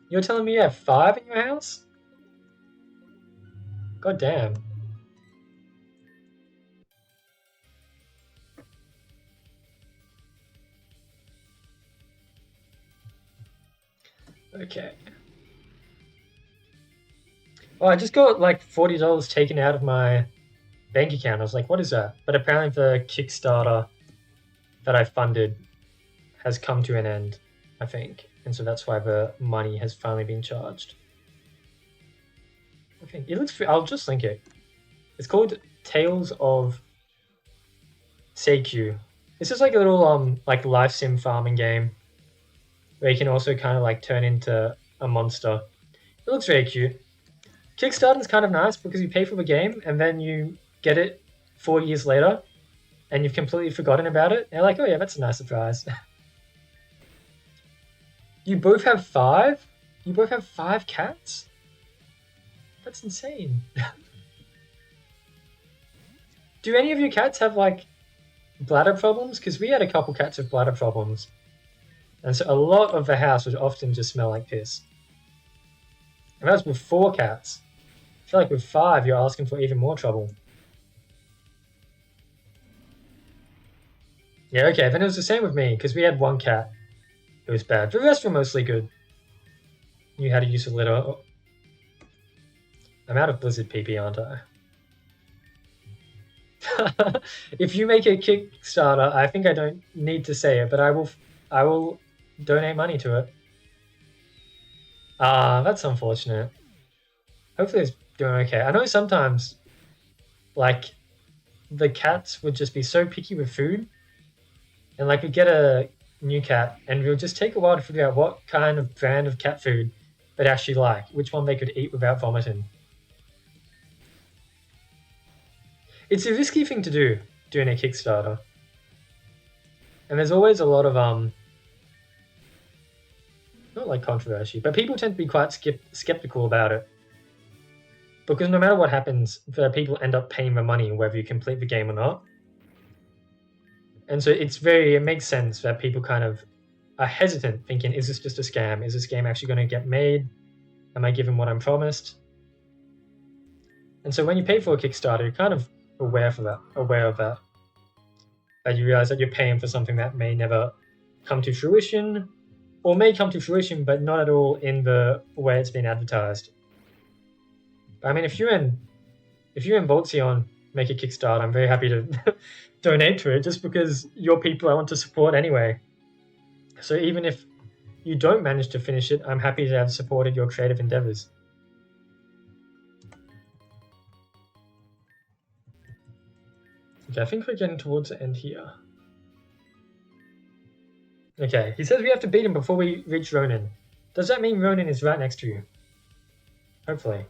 You're telling me you have 5 in your house? God damn. Okay. Oh, I just got like $40 taken out of my bank account. I was like, what is that? But apparently the Kickstarter that I funded has come to an end, I think. And so that's why the money has finally been charged. I think it looks. I'll just link it. It's called Tales of Seikyu. This is like a little like life sim farming game where you can also kind of like turn into a monster. It looks very cute. Kickstarter's kind of nice because you pay for the game and then you get it 4 years later and you've completely forgotten about it. And you're like, oh yeah, that's a nice surprise. You both have five? You both have 5 cats? That's insane. Do any of your cats have like bladder problems? Because we had a couple cats with bladder problems. And so a lot of the house would often just smell like piss. And that's with 4 cats. I feel like with 5, you're asking for even more trouble. Yeah, okay, then it was the same with me, because we had 1 cat. It was bad. The rest were mostly good. Knew how to use a litter. Oh. I'm out of Blizzard PP, aren't I? If you make a Kickstarter, I think I don't need to say it, but I will donate money to it. Ah, that's unfortunate. Hopefully it's doing okay. I know sometimes, like, the cats would just be so picky with food, and like we get a new cat, and it would just take a while to figure out what kind of brand of cat food they'd actually like, which one they could eat without vomiting. It's a risky thing to do, doing a Kickstarter. And there's always a lot of not like controversy, but people tend to be quite skeptical about it. Because no matter what happens, the people end up paying the money whether you complete the game or not. And so it makes sense that people kind of are hesitant, thinking, is this just a scam? Is this game actually going to get made? Am I given what I'm promised? And so when you pay for a Kickstarter, you're kind of aware of that. That you realize that you're paying for something that may never come to fruition, or may come to fruition, but not at all in the way it's been advertised. I mean, if you and Voltzion make a Kickstarter, I'm very happy to donate to it, just because you're people I want to support anyway. So even if you don't manage to finish it, I'm happy to have supported your creative endeavors. Okay, I think we're getting towards the end here. Okay, he says we have to beat him before we reach Ronin. Does that mean Ronin is right next to you? Hopefully.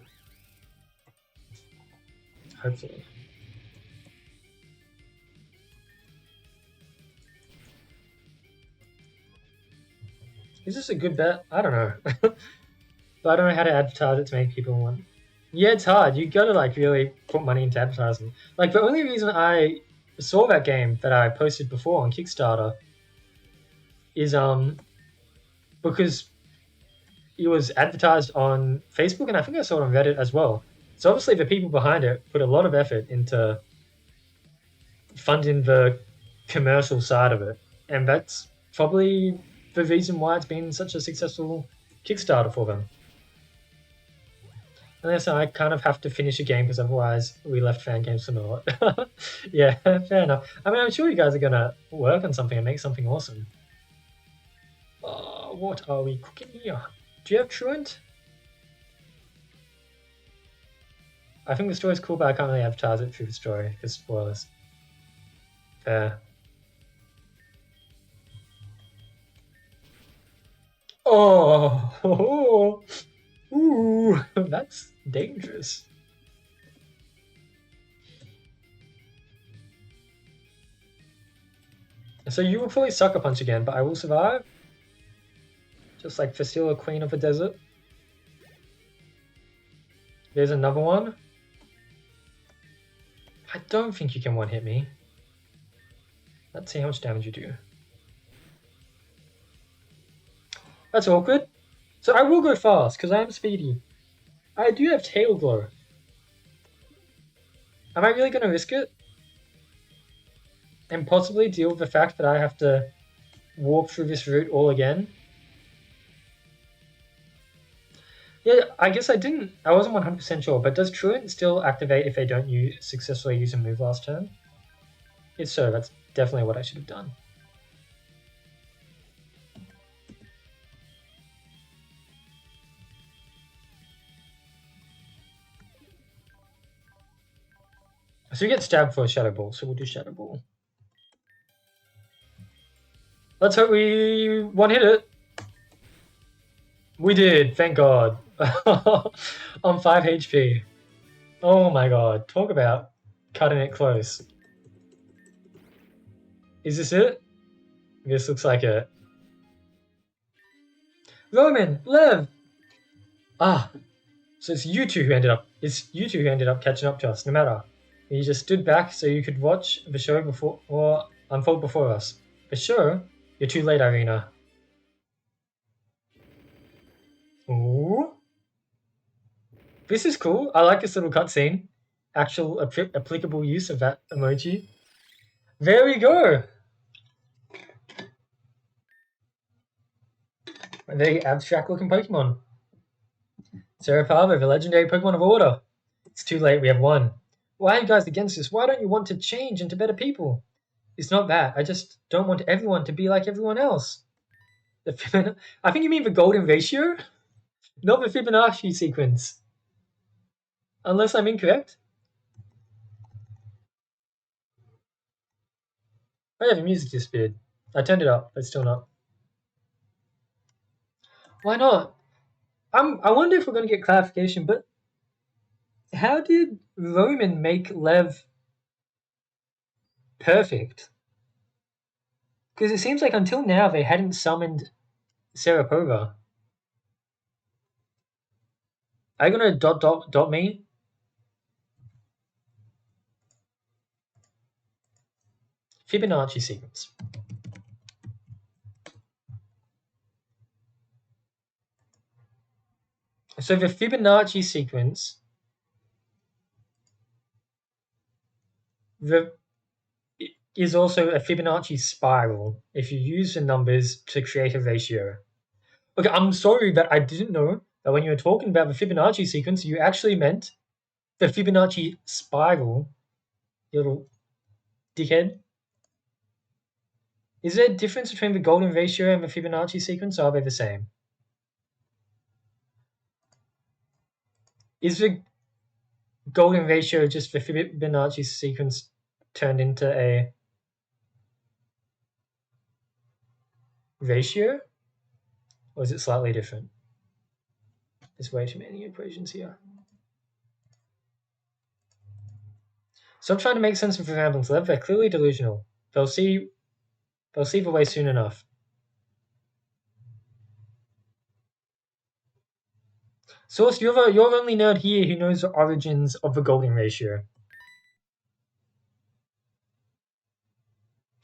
Hopefully. Is this a good bet? I don't know. But I don't know how to advertise it to make people want. Yeah, it's hard. You gotta like really put money into advertising. Like the only reason I saw that game that I posted before on Kickstarter is because it was advertised on Facebook, and I think I saw it on Reddit as well. So obviously the people behind it put a lot of effort into funding the commercial side of it, and that's probably the reason why it's been such a successful Kickstarter for them. Unless I kind of have to finish a game because otherwise we left fan games for naught. Yeah, fair enough. I mean, I'm sure you guys are gonna work on something and make something awesome. What are we cooking here? Do you have Truant? I think the story's cool, but I can't really advertise it through the story because spoilers. Fair. Oh, ooh, that's dangerous. So you will probably sucker punch again, but I will survive. Just like Fasila, Queen of the Desert. There's another one. I don't think you can one-hit me. Let's see how much damage you do. That's awkward. So I will go fast, because I am speedy. I do have Tail Glow. Am I really going to risk it? And possibly deal with the fact that I have to walk through this route all again? Yeah, I guess I didn't. I wasn't 100% sure, but does Truant still activate if they don't successfully use a move last turn? If so, that's definitely what I should have done. So we get stabbed for a Shadow Ball, so we'll do Shadow Ball. Let's hope we one-hit it. We did, thank God. On 5 HP. Oh my god, talk about cutting it close. Is this it? This looks like it. Roman, Lev! Ah, so it's you two who ended up catching up to us, no matter. You just stood back so you could watch the show before or unfold before us. For sure, you're too late, Irina. Ooh. This is cool. I like this little cutscene. Actual applicable use of that emoji. There we go. A very abstract looking Pokemon. Serapava, the legendary Pokemon of Order. It's too late, we have won. Why are you guys against this? Why don't you want to change into better people? It's not that. I just don't want everyone to be like everyone else. I think you mean the golden ratio? Not the Fibonacci sequence. Unless I'm incorrect. Oh yeah, the music disappeared. I turned it up, but still not. Why not? I wonder if we're going to get clarification, but how did Roman make Lev perfect? Because it seems like until now they hadn't summoned Sarapova. Are you going to dot me? Fibonacci sequence. So the Fibonacci sequence is also a Fibonacci spiral if you use the numbers to create a ratio. Okay, I'm sorry that I didn't know that when you were talking about the Fibonacci sequence, you actually meant the Fibonacci spiral, you little dickhead. Is there a difference between the golden ratio and the Fibonacci sequence, or are they the same? Is the golden ratio just the Fibonacci sequence turned into a ratio? Or is it slightly different? There's way too many equations here. Stop trying to make sense of the ramblings, Lev. They're clearly delusional. They'll see the way soon enough. Source, you're the only nerd here who knows the origins of the golden ratio.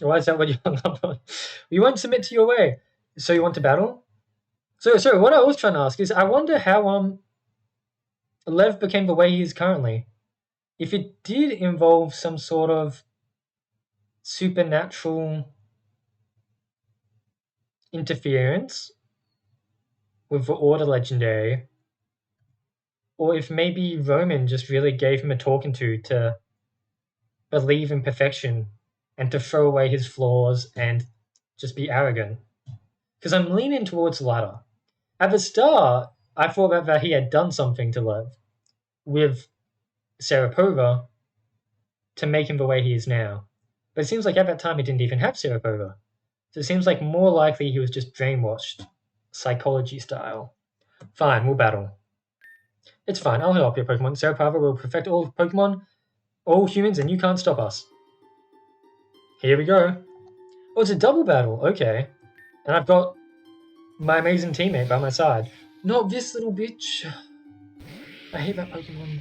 Why is that what you hung up on? You won't submit to your way. So you want to battle? So what I was trying to ask is, I wonder how Lev became the way he is currently. If it did involve some sort of supernatural interference with the Order Legendary, or if maybe Roman just really gave him a talking to believe in perfection and to throw away his flaws and just be arrogant. Because I'm leaning towards the latter. At the start, I thought that he had done something to Lev with Sarapova to make him the way he is now. But it seems like at that time he didn't even have Sarapova. So it seems like more likely he was just brainwashed, psychology style. Fine, we'll battle. It's fine, I'll help your Pokemon. Sarapova will perfect all Pokemon, all humans, and you can't stop us. Here we go. Oh, it's a double battle, okay. And I've got my amazing teammate by my side. Not this little bitch. I hate that Pokemon.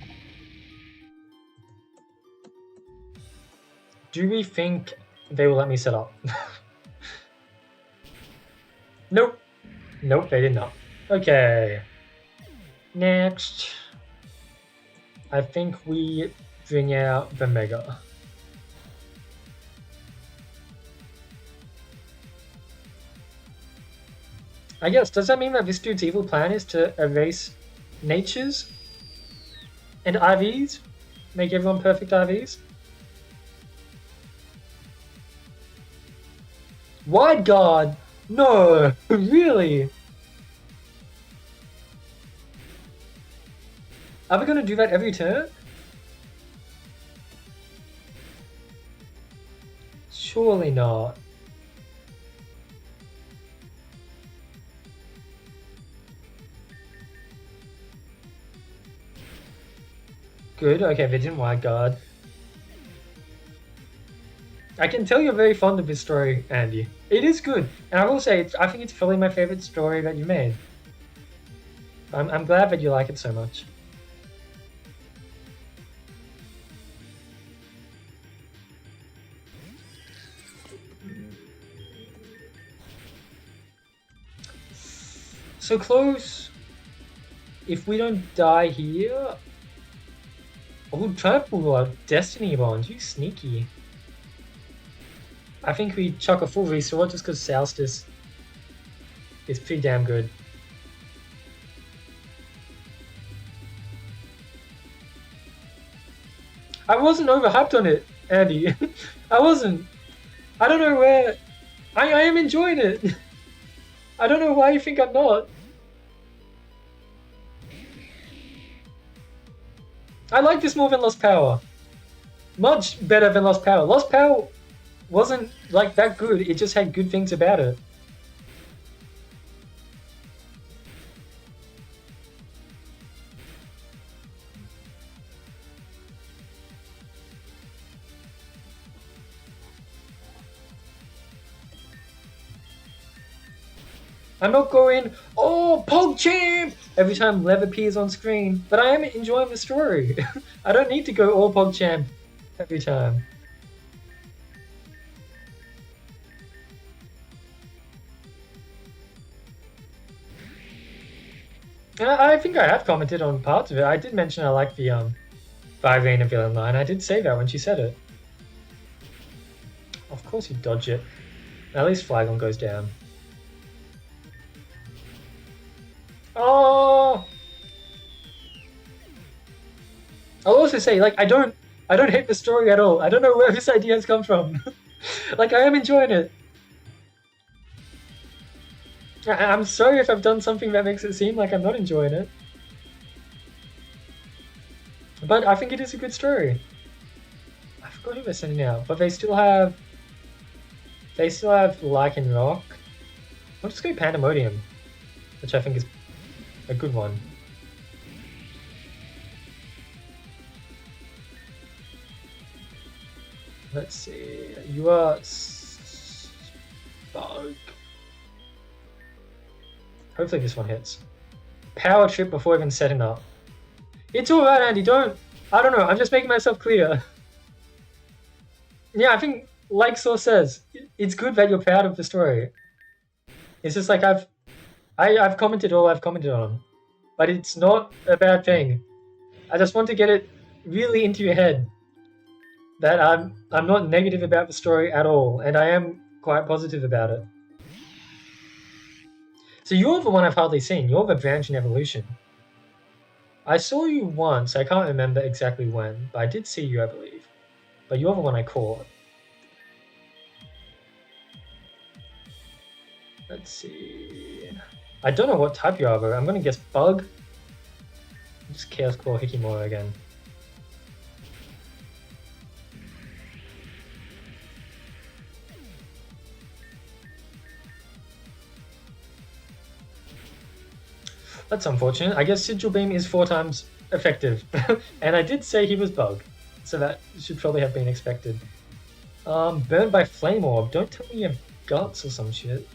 Do we think they will let me set up? Nope. Nope, they did not. Okay. Next. I think we bring out the Mega. I guess, does that mean that this dude's evil plan is to erase natures and IVs. Make everyone perfect IVs. Wide guard? No, really? Are we gonna do that every turn? Surely not. Good, okay, Vision Wide Guard. I can tell you're very fond of this story, Andy. It is good, and I will say, I think it's probably my favorite story that you made. I'm glad that you like it so much. So close. If we don't die here... Oh, try to pull out Destiny Bond. You sneaky. I think we chuck a full resort just because Soustis is pretty damn good. I wasn't overhyped on it, Andy. I wasn't. I don't know where... I am enjoying it. I don't know why you think I'm not. I like this more than Lost Power. Much better than Lost Power. Lost Power wasn't like that good, it just had good things about it. I'm not going, oh, PogChamp! Every time Lev appears on screen, but I am enjoying the story. I don't need to go all PogChamp every time. I think I have commented on parts of it. I did mention I like the Virena villain line. I did say that when she said it. Of course you dodge it. At least Flagon goes down. Oh! I'll also say, like, I don't hate the story at all. I don't know where this idea has come from. Like, I am enjoying it. I'm sorry if I've done something that makes it seem like I'm not enjoying it. But I think it is a good story. I forgot who they're sending out, but they still have Lycan Rock. I'll just go Pandemonium, which I think is a good one. Let's see. You are Bug. Hopefully this one hits. Power trip before even setting up. It's alright, Andy, don't... I don't know, I'm just making myself clear. Yeah, I think, like Saw says, it's good that you're proud of the story. It's just like I've commented all I've commented on. But it's not a bad thing. I just want to get it really into your head. That I'm not negative about the story at all, and I am quite positive about it. So you're the one I've hardly seen. You're the branch in evolution. I saw you once. I can't remember exactly when, but I did see you, I believe. But you're the one I caught. Let's see. I don't know what type you are, but I'm going to guess Bug. Just Chaos Claw Hikimura again. That's unfortunate. I guess Sigil Beam is 4 times effective. And I did say he was Bug. So that should probably have been expected. Burned by Flame Orb. Don't tell me you have guts or some shit.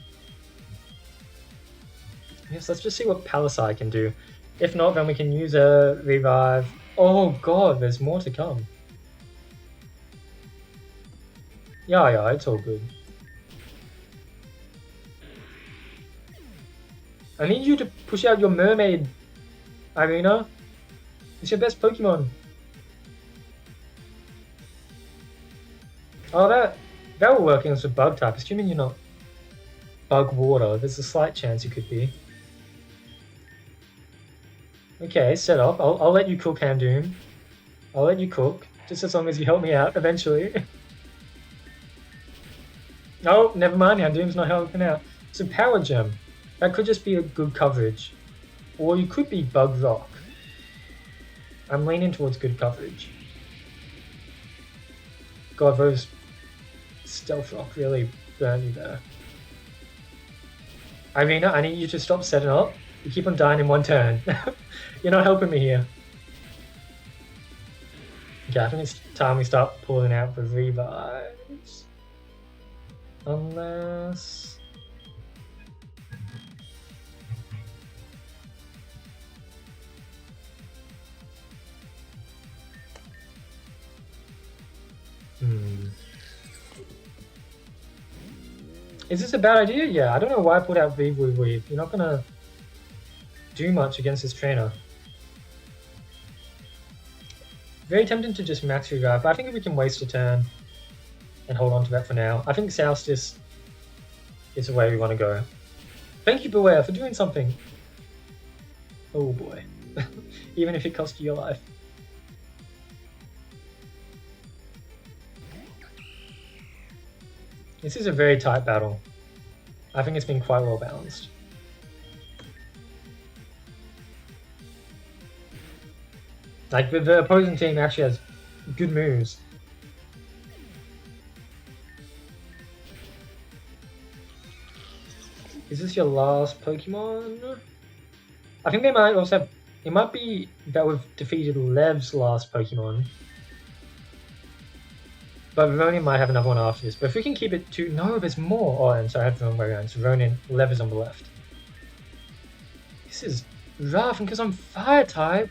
Yes, let's just see what Palisade can do. If not, then we can use a revive. Oh god, there's more to come. Yeah, it's all good. I need you to push out your mermaid, Irina. It's your best Pokemon. Oh, that will work against a bug type, assuming you're not bug water. There's a slight chance you could be. Okay, set up. I'll let you cook, Hamdoom. I'll let you cook, just as long as you help me out eventually. Oh, never mind, Hamdoom's not helping out. So Power Gem. That could just be a good coverage. Or you could be Bug Rock. I'm leaning towards good coverage. God, those Stealth Rock really burn you there. Irina, I need you to stop setting up. You keep on dying in one turn. You're not helping me here. Okay, I think it's time we start pulling out the revives. Unless... Is this a bad idea? Yeah, I don't know why I pulled out Weave. You're not gonna do much against this trainer. Very tempting to just max revive, but I think if we can waste a turn and hold on to that for now. I think Soustis is the way we want to go. Thank you, Beware, for doing something. Oh boy. Even if it costs you your life. This is a very tight battle. I think it's been quite well balanced. Like, the opposing team actually has good moves. Is this your last Pokemon? I think they might also have... It might be that we've defeated Lev's last Pokemon. But Ronin might have another one after this. But if we can keep it to... No, there's more! Oh, I'm sorry, I have the wrong way around. So Ronin, Lev is on the left. This is rough, and because I'm Fire type,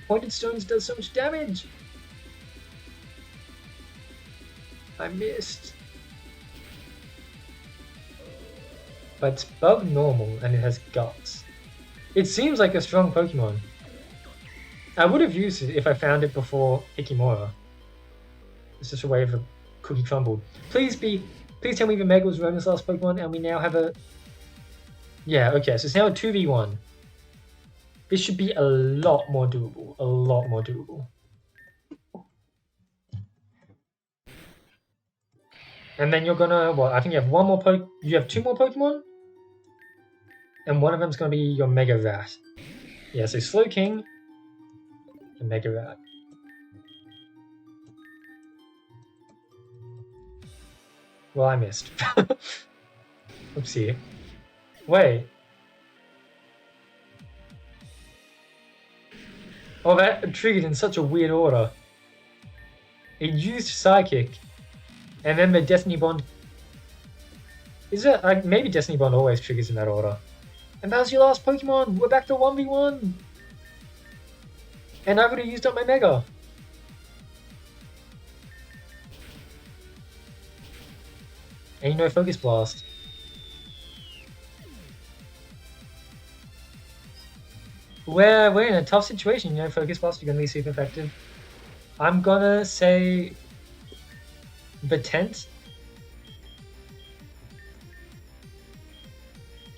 Pointed Stones does so much damage! I missed. But it's Bug Normal, and it has Guts. It seems like a strong Pokemon. I would have used it if I found it before Hikimura. It's just a way of a cookie crumbled. Please tell me the Mega was Ronin's last Pokemon, and we now have a... Yeah, okay, so it's now a 2v1. This should be a lot more doable. A lot more doable. And then you're gonna... What? I think you have one more You have two more Pokemon? And one of them's gonna be your Mega Rat. Yeah, so Slowking and Mega Rat. Well, I missed. Oopsie. Wait. Oh, that triggered in such a weird order. It used Psychic, and then the Destiny Bond... Is it... maybe Destiny Bond always triggers in that order. And that was your last Pokemon! We're back to 1v1! And I've already used up my Mega! And you know Focus Blast. We're in a tough situation, you know, Focus Blast are gonna be super effective. I'm gonna say... Batent.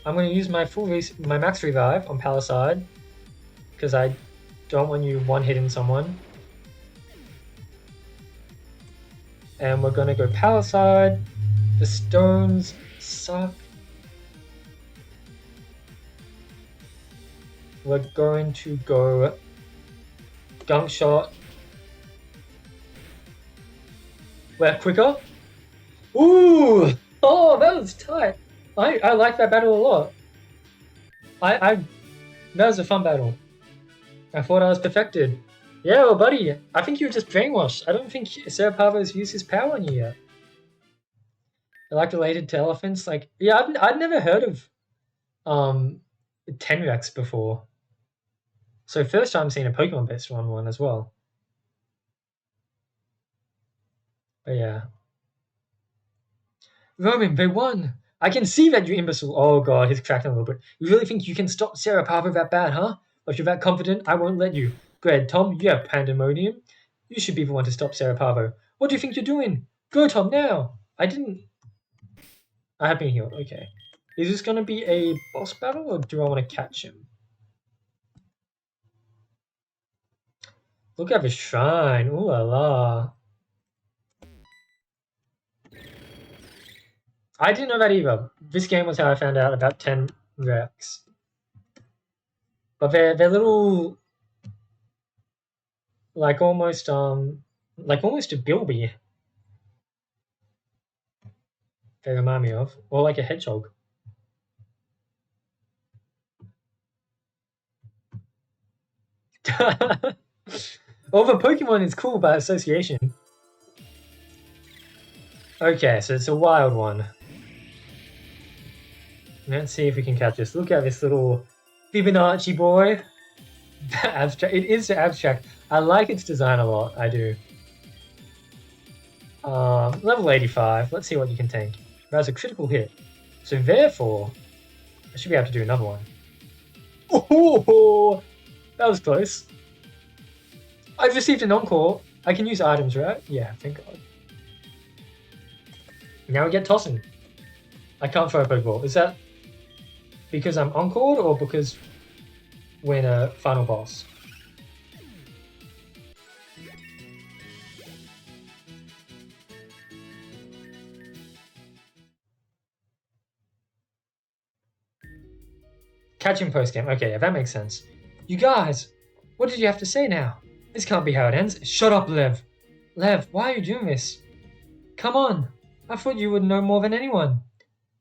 I'm gonna use my my Max Revive on Palisade. Because I don't want you one-hitting someone. And we're gonna go Palisade. The stones suck. We're going to go Gunk Shot. We're quicker. Ooh! Oh, that was tight. I like that battle a lot. That was a fun battle. I thought I was perfected. Yeah, well, buddy, I think you were just brainwashed. I don't think Serapavo's used his power on you yet. I like related to elephants. Like, yeah, I'd never heard of Tenrex before. So first time seeing a Pokemon based on one as well. But yeah. Roman, they won! I can see that, you imbecile. Oh god, he's cracking a little bit. You really think you can stop Serapavo that bad, huh? If you're that confident, I won't let you. Go ahead, Tom, you have Pandemonium. You should be the one to stop Serapavo. What do you think you're doing? Go, Tom, now! I have been healed, okay. Is this gonna be a boss battle, or do I want to catch him? Look at the shrine. Ooh la la. I didn't know that either. This game was how I found out about 10 Rex. But they're little, like almost a bilby. They remind me of, or like a hedgehog. Well, the Pokemon is cool by association. Okay, so it's a wild one. Let's see if we can catch this. Look at this little Fibonacci boy. Abstract. It is the abstract. I like its design a lot. I do. Level 85. Let's see what you can tank. That's a critical hit. So therefore, I should be able to do another one. Oh, that was close. I've received an encore. I can use items, right? Yeah, thank God. Now we get tossing. I can't throw a Pokeball. Is that because I'm encored or because we're in a final boss? Catching post-game. Okay, yeah, that makes sense. You guys, what did you have to say now? This can't be how it ends. Shut up, Lev. Lev, why are you doing this? Come on. I thought you would know more than anyone.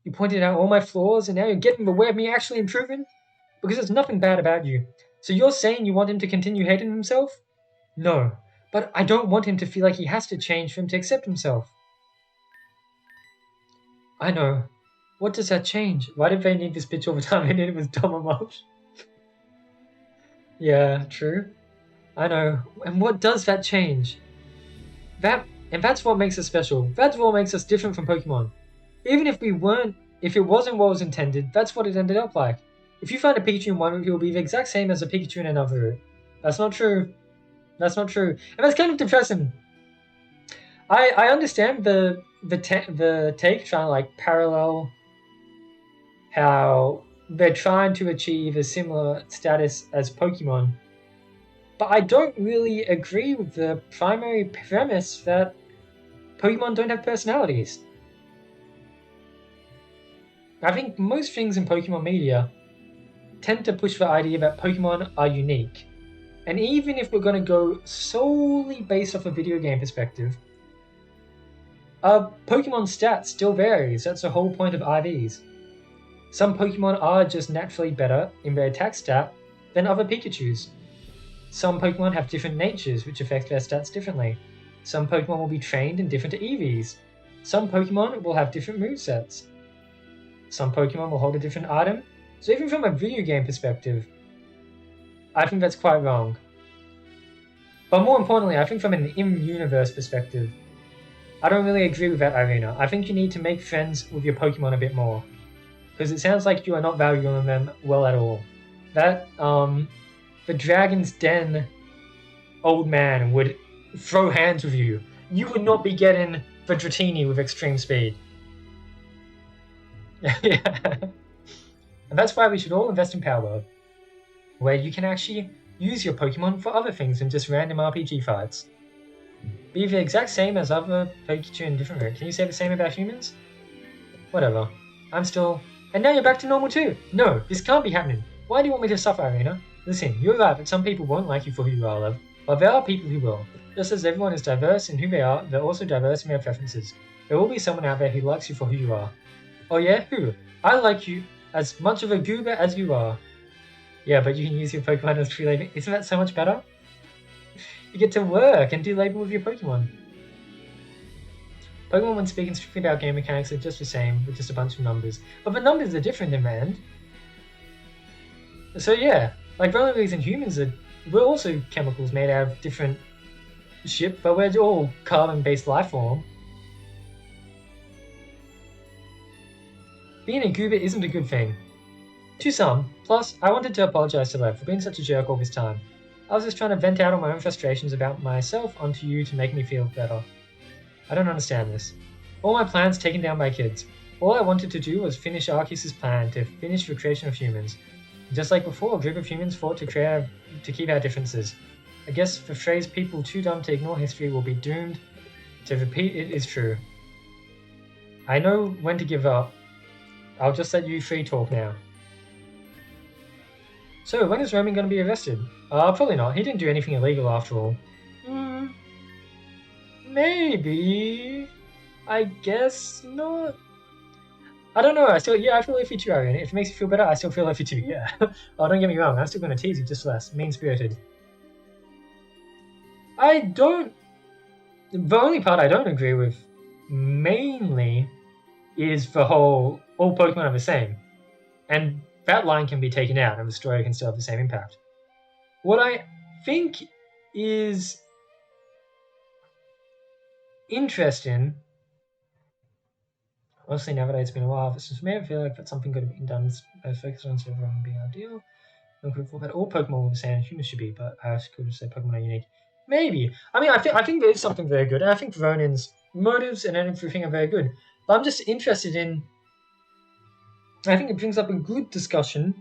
You pointed out all my flaws and now you're getting in the way of me actually improving? Because there's nothing bad about you. So you're saying you want him to continue hating himself? No, but I don't want him to feel like he has to change for him to accept himself. I know. What does that change? Why did they need this bitch all the time? They knew it was dumb enough. Yeah, true. I know. And what does that change? That's what makes us special. That's what makes us different from Pokemon. Even if if it wasn't what was intended, that's what it ended up like. If you find a Pikachu in one route, he will be the exact same as a Pikachu in another route. That's not true. That's not true. And that's kind of depressing. I understand the take trying to like parallel how they're trying to achieve a similar status as Pokemon. But I don't really agree with the primary premise that Pokemon don't have personalities. I think most things in Pokemon media tend to push the idea that Pokemon are unique. And even if we're going to go solely based off a video game perspective, Pokemon stats still varies. That's the whole point of IVs. Some Pokemon are just naturally better in their attack stat than other Pikachus. Some Pokemon have different natures which affect their stats differently. Some Pokemon will be trained in different EVs. Some Pokemon will have different movesets. Some Pokemon will hold a different item. So even from a video game perspective, I think that's quite wrong. But more importantly, I think from an in-universe perspective, I don't really agree with that, Irina. I think you need to make friends with your Pokemon a bit more. Because it sounds like you are not valuing them well at all. That, the Dragon's Den old man would throw hands with you. You would not be getting the Dratini with extreme speed. Yeah. And that's why we should all invest in Power, where you can actually use your Pokemon for other things than just random RPG fights. Be the exact same as other Pikachu in different routes. Can you say the same about humans? Whatever. I'm still... And now you're back to normal too! No, this can't be happening. Why do you want me to suffer, Irina? Listen, you're right that some people won't like you for who you are, love. But there are people who will. Just as everyone is diverse in who they are, they're also diverse in their preferences. There will be someone out there who likes you for who you are. Oh yeah? Who? I like you as much of a goober as you are. Yeah, but you can use your Pokemon as free label. Isn't that so much better? You get to work and do label with your Pokemon. Pokemon, when speaking strictly about game mechanics, are just the same, with just a bunch of numbers. But the numbers are different in the end. So yeah, like the only reason humans are... We're also chemicals made out of different shit, but we're all carbon-based life form. Being a goober isn't a good thing. To some. Plus, I wanted to apologize to Lev for being such a jerk all this time. I was just trying to vent out all my own frustrations about myself onto you to make me feel better. I don't understand this. All my plans taken down by kids. All I wanted to do was finish Arceus' plan to finish the creation of humans. Just like before, a group of humans fought to keep our differences. I guess the phrase people too dumb to ignore history will be doomed to repeat it is true. I know when to give up. I'll just let you free talk now. So, when is Roman going to be arrested? Probably not. He didn't do anything illegal after all. Maybe. I guess not. I don't know. I feel iffy too, Arian. If it makes you feel better, I still feel iffy too. Yeah. Oh, don't get me wrong. I'm still going to tease you just less. Mean-spirited. The only part I don't agree with, mainly, is the whole all Pokemon are the same. And that line can be taken out and the story can still have the same impact. What I think is interesting, honestly, now that it's been a while, this made me feel like that something could have been done as focused on everyone being ideal. That all Pokemon were the same, humans should be, but I could have said Pokemon are unique. Maybe. I mean, I think there is something very good, and I think Ronin's motives and everything are very good. But I'm just interested in. I think it brings up a good discussion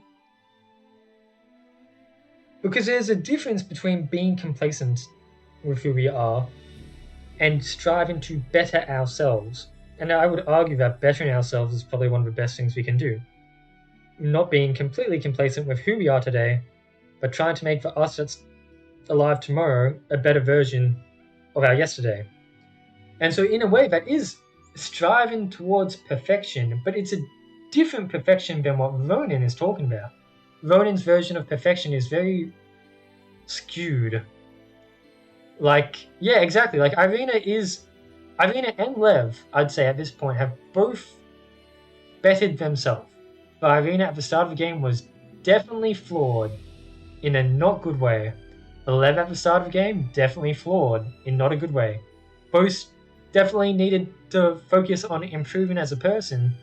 because there's a difference between being complacent with who we are and striving to better ourselves. And I would argue that bettering ourselves is probably one of the best things we can do. Not being completely complacent with who we are today, but trying to make for us that's alive tomorrow a better version of our yesterday. And so in a way that is striving towards perfection, but it's a different perfection than what Ronin is talking about. Ronin's version of perfection is very skewed. Like, yeah, exactly. Like Irina and Lev, I'd say at this point, have both bettered themselves. But Irina at the start of the game was definitely flawed in a not good way. Lev at the start of the game, definitely flawed in not a good way. Both definitely needed to focus on improving as a person,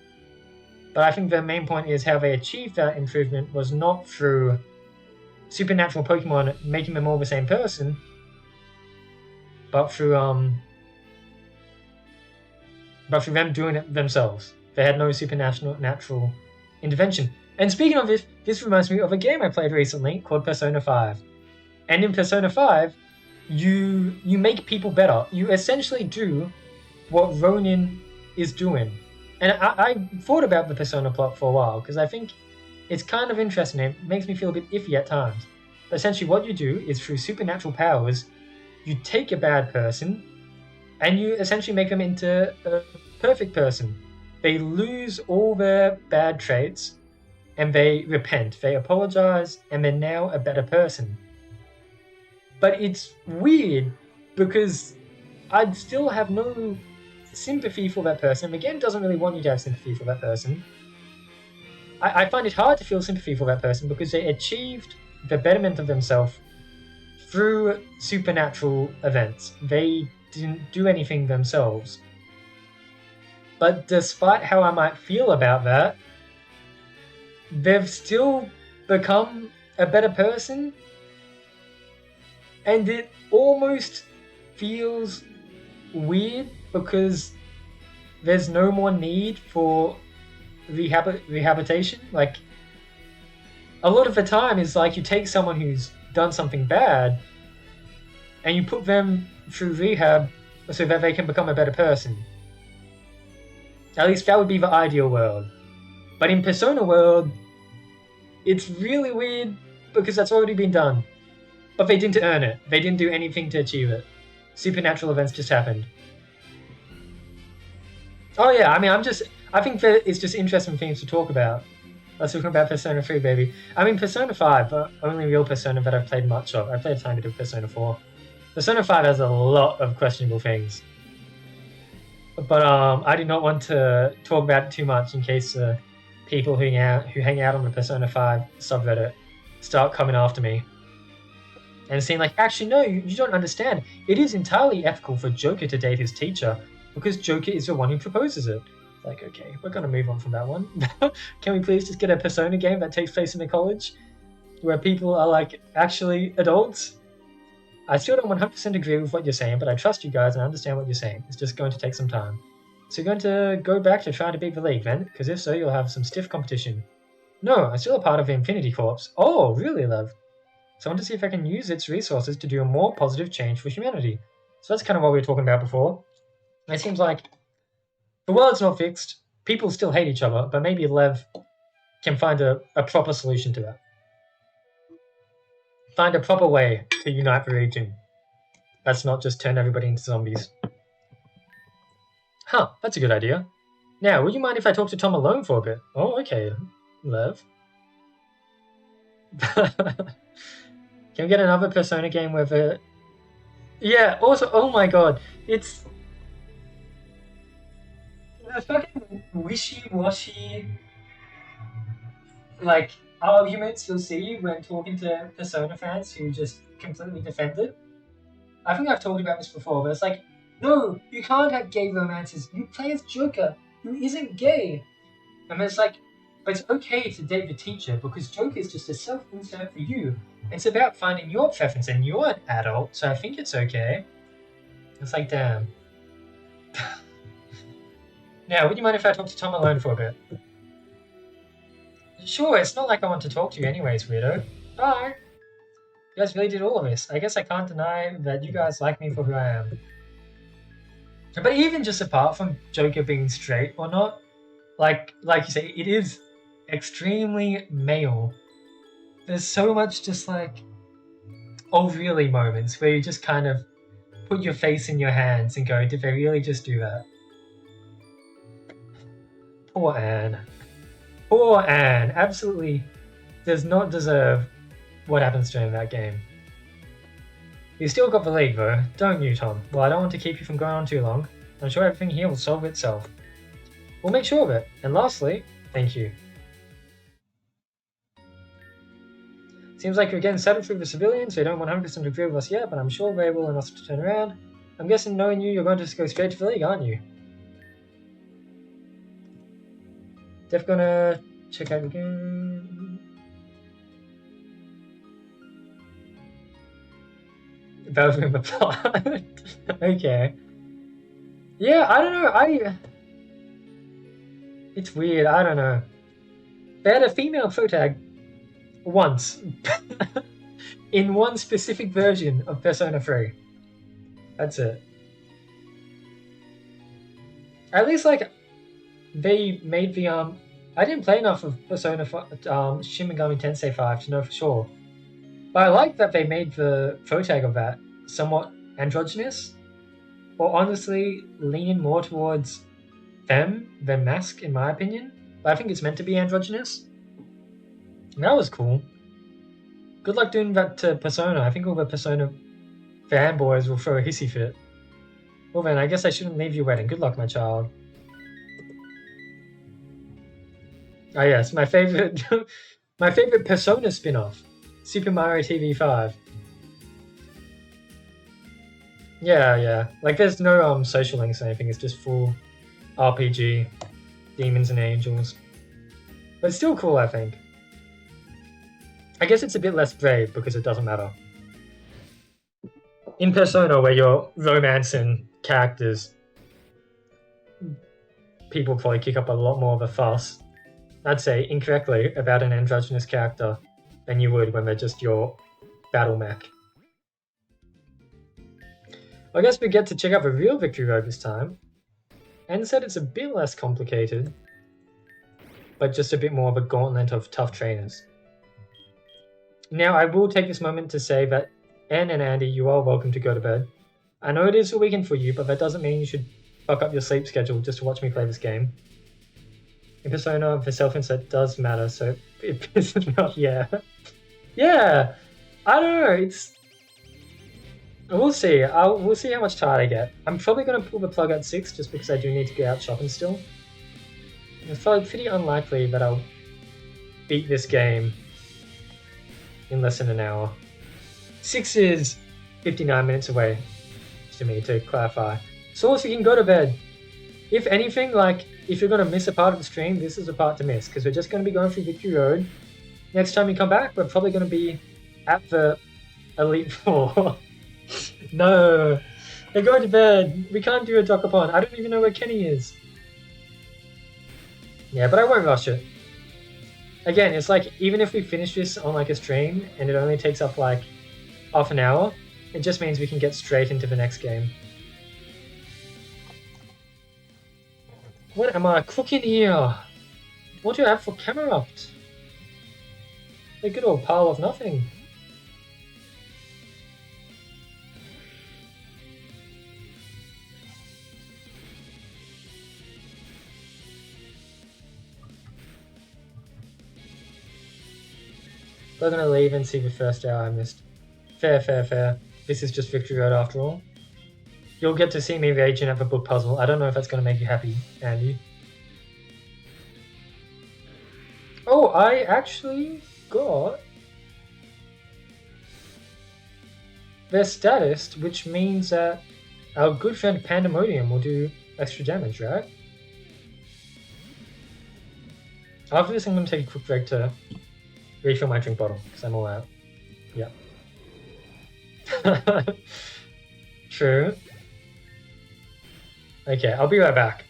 but I think the main point is how they achieved that improvement was not through supernatural Pokemon making them all the same person, but through them doing it themselves. They had no supernatural intervention. And speaking of this reminds me of a game I played recently called Persona 5. And in Persona 5, you make people better. You essentially do what Ronin is doing. And I thought about the Persona plot for a while, because I think it's kind of interesting. It makes me feel a bit iffy at times. But essentially what you do is through supernatural powers, you take a bad person, and you essentially make them into a perfect person. They lose all their bad traits, and they repent. They apologize, and they're now a better person. But it's weird, because I'd still have no sympathy for that person. The game doesn't really want you to have sympathy for that person. I find it hard to feel sympathy for that person because they achieved the betterment of themselves through supernatural events. They didn't do anything themselves. But despite how I might feel about that, they've still become a better person, and it almost feels weird because there's no more need for rehabilitation. Like, a lot of the time is like you take someone who's done something bad and you put them through rehab so that they can become a better person. At least that would be the ideal world. But in Persona world, it's really weird because that's already been done. But they didn't earn it. They didn't do anything to achieve it. Supernatural events just happened. Oh yeah, I mean, I think that it's just interesting things to talk about. Let's talk about Persona 3, baby. I mean, Persona 5, the only real Persona that I've played much of. I played a tiny bit of Persona 4. Persona 5 has a lot of questionable things. But I do not want to talk about it too much in case people who hang out on the Persona 5 subreddit start coming after me. And saying like, actually no, you don't understand. It is entirely ethical for Joker to date his teacher because Joker is the one who proposes it. Like, okay, we're going to move on from that one. Can we please just get a Persona game that takes place in a college where people are like actually adults? I still don't 100% agree with what you're saying, but I trust you guys and I understand what you're saying. It's just going to take some time. So you're going to go back to trying to beat the league then? Because if so, you'll have some stiff competition. No, I'm still a part of the Infinity Corps. Oh, really, love? So I want to see if I can use its resources to do a more positive change for humanity. So that's kind of what we were talking about before. It seems like the world's not fixed. People still hate each other, but maybe Lev can find a proper solution to that. Find a proper way to unite the region. That's not just turn everybody into zombies. Huh, that's a good idea. Now, would you mind if I talk to Tom alone for a bit? Oh, okay, Lev. Can we get another Persona game where the... Yeah, also, oh my god, it's... The fucking wishy-washy, like, arguments you'll see when talking to Persona fans who just completely defend it. I think I've talked about this before, but it's like, no, you can't have gay romances. You play as Joker, who isn't gay. And it's like, but it's okay to date the teacher because Joker is just a self-insert for you. It's about finding your preference, and you're an adult, so I think it's okay. It's like, damn. Now, would you mind if I talk to Tom alone for a bit? Sure, it's not like I want to talk to you anyways, weirdo. Bye! You guys really did all of this. I guess I can't deny that you guys like me for who I am. But even just apart from Joker being straight or not, like you say, it is extremely male. There's so much just like, oh really moments where you just kind of put your face in your hands and go, did they really just do that? Poor Anne. Poor Anne. Absolutely does not deserve what happens during that game. You still got the lead though, don't you, Tom? Well, I don't want to keep you from going on too long. I'm sure everything here will solve itself. We'll make sure of it. And lastly, thank you. Seems like you're getting settled through the civilians, so you don't 100% agree with us yet, but I'm sure they're willing enough to turn around. I'm guessing knowing you're going to just go straight to the league, aren't you? Def gonna check out the game. Belgium apart. Okay. Yeah, I don't know. It's weird. I don't know. They had a female protag once in one specific version of Persona 3. That's it. At least, like, they made the I didn't play enough of Persona Shin Megami Tensei 5 to know for sure. But I like that they made the protag of that somewhat androgynous, or honestly leaning more towards femme than masc, in my opinion. But I think it's meant to be androgynous. And that was cool. Good luck doing that to Persona. I think all the Persona fanboys will throw a hissy fit. Well then, I guess I shouldn't leave your wedding. Good luck, my child. Oh yes, my favorite my favorite Persona spin-off. Super Mario TV 5. Yeah. Like there's no social links or anything, it's just full RPG, demons and angels. But it's still cool, I think. I guess it's a bit less brave because it doesn't matter. In Persona, where you're romancing characters, people probably kick up a lot more of a fuss, I'd say incorrectly, about an androgynous character than you would when they're just your battle mech. I guess we get to check out the real Victory Road this time. And said it's a bit less complicated, but just a bit more of a gauntlet of tough trainers. Now, I will take this moment to say that Anne and Andy, you are welcome to go to bed. I know it is a weekend for you, but that doesn't mean you should fuck up your sleep schedule just to watch me play this game. In Persona, the self-insert does matter, so it pisses me off, yeah. Yeah! I don't know, it's... We'll see. We'll see how much tired I get. I'm probably going to pull the plug at 6 just because I do need to get out shopping still. It's probably pretty unlikely that I'll beat this game in less than an hour. 6 is 59 minutes away, to me, to clarify. So also you can go to bed. If anything, like, if you're going to miss a part of the stream, this is a part to miss, because we're just going to be going through Victory Road. Next time we come back, we're probably going to be at the Elite Four. No, they're going to bed. We can't do a Dokapon. I don't even know where Kenny is. Yeah, but I won't rush it. Again, it's like, even if we finish this on like a stream and it only takes up like half an hour, it just means we can get straight into the next game. What am I cooking here? What do you have for camera opt? A good old pile of nothing. We're gonna leave and see the first hour I missed. Fair, fair, fair. This is just Victory Road after all. You'll get to see me rage and have a book puzzle. I don't know if that's gonna make you happy, Andy. Oh, I actually got their status, which means that our good friend Pandemonium will do extra damage, right? After this, I'm gonna take a quick break to refill my drink bottle, because I'm all out. Yeah. True. Okay, I'll be right back.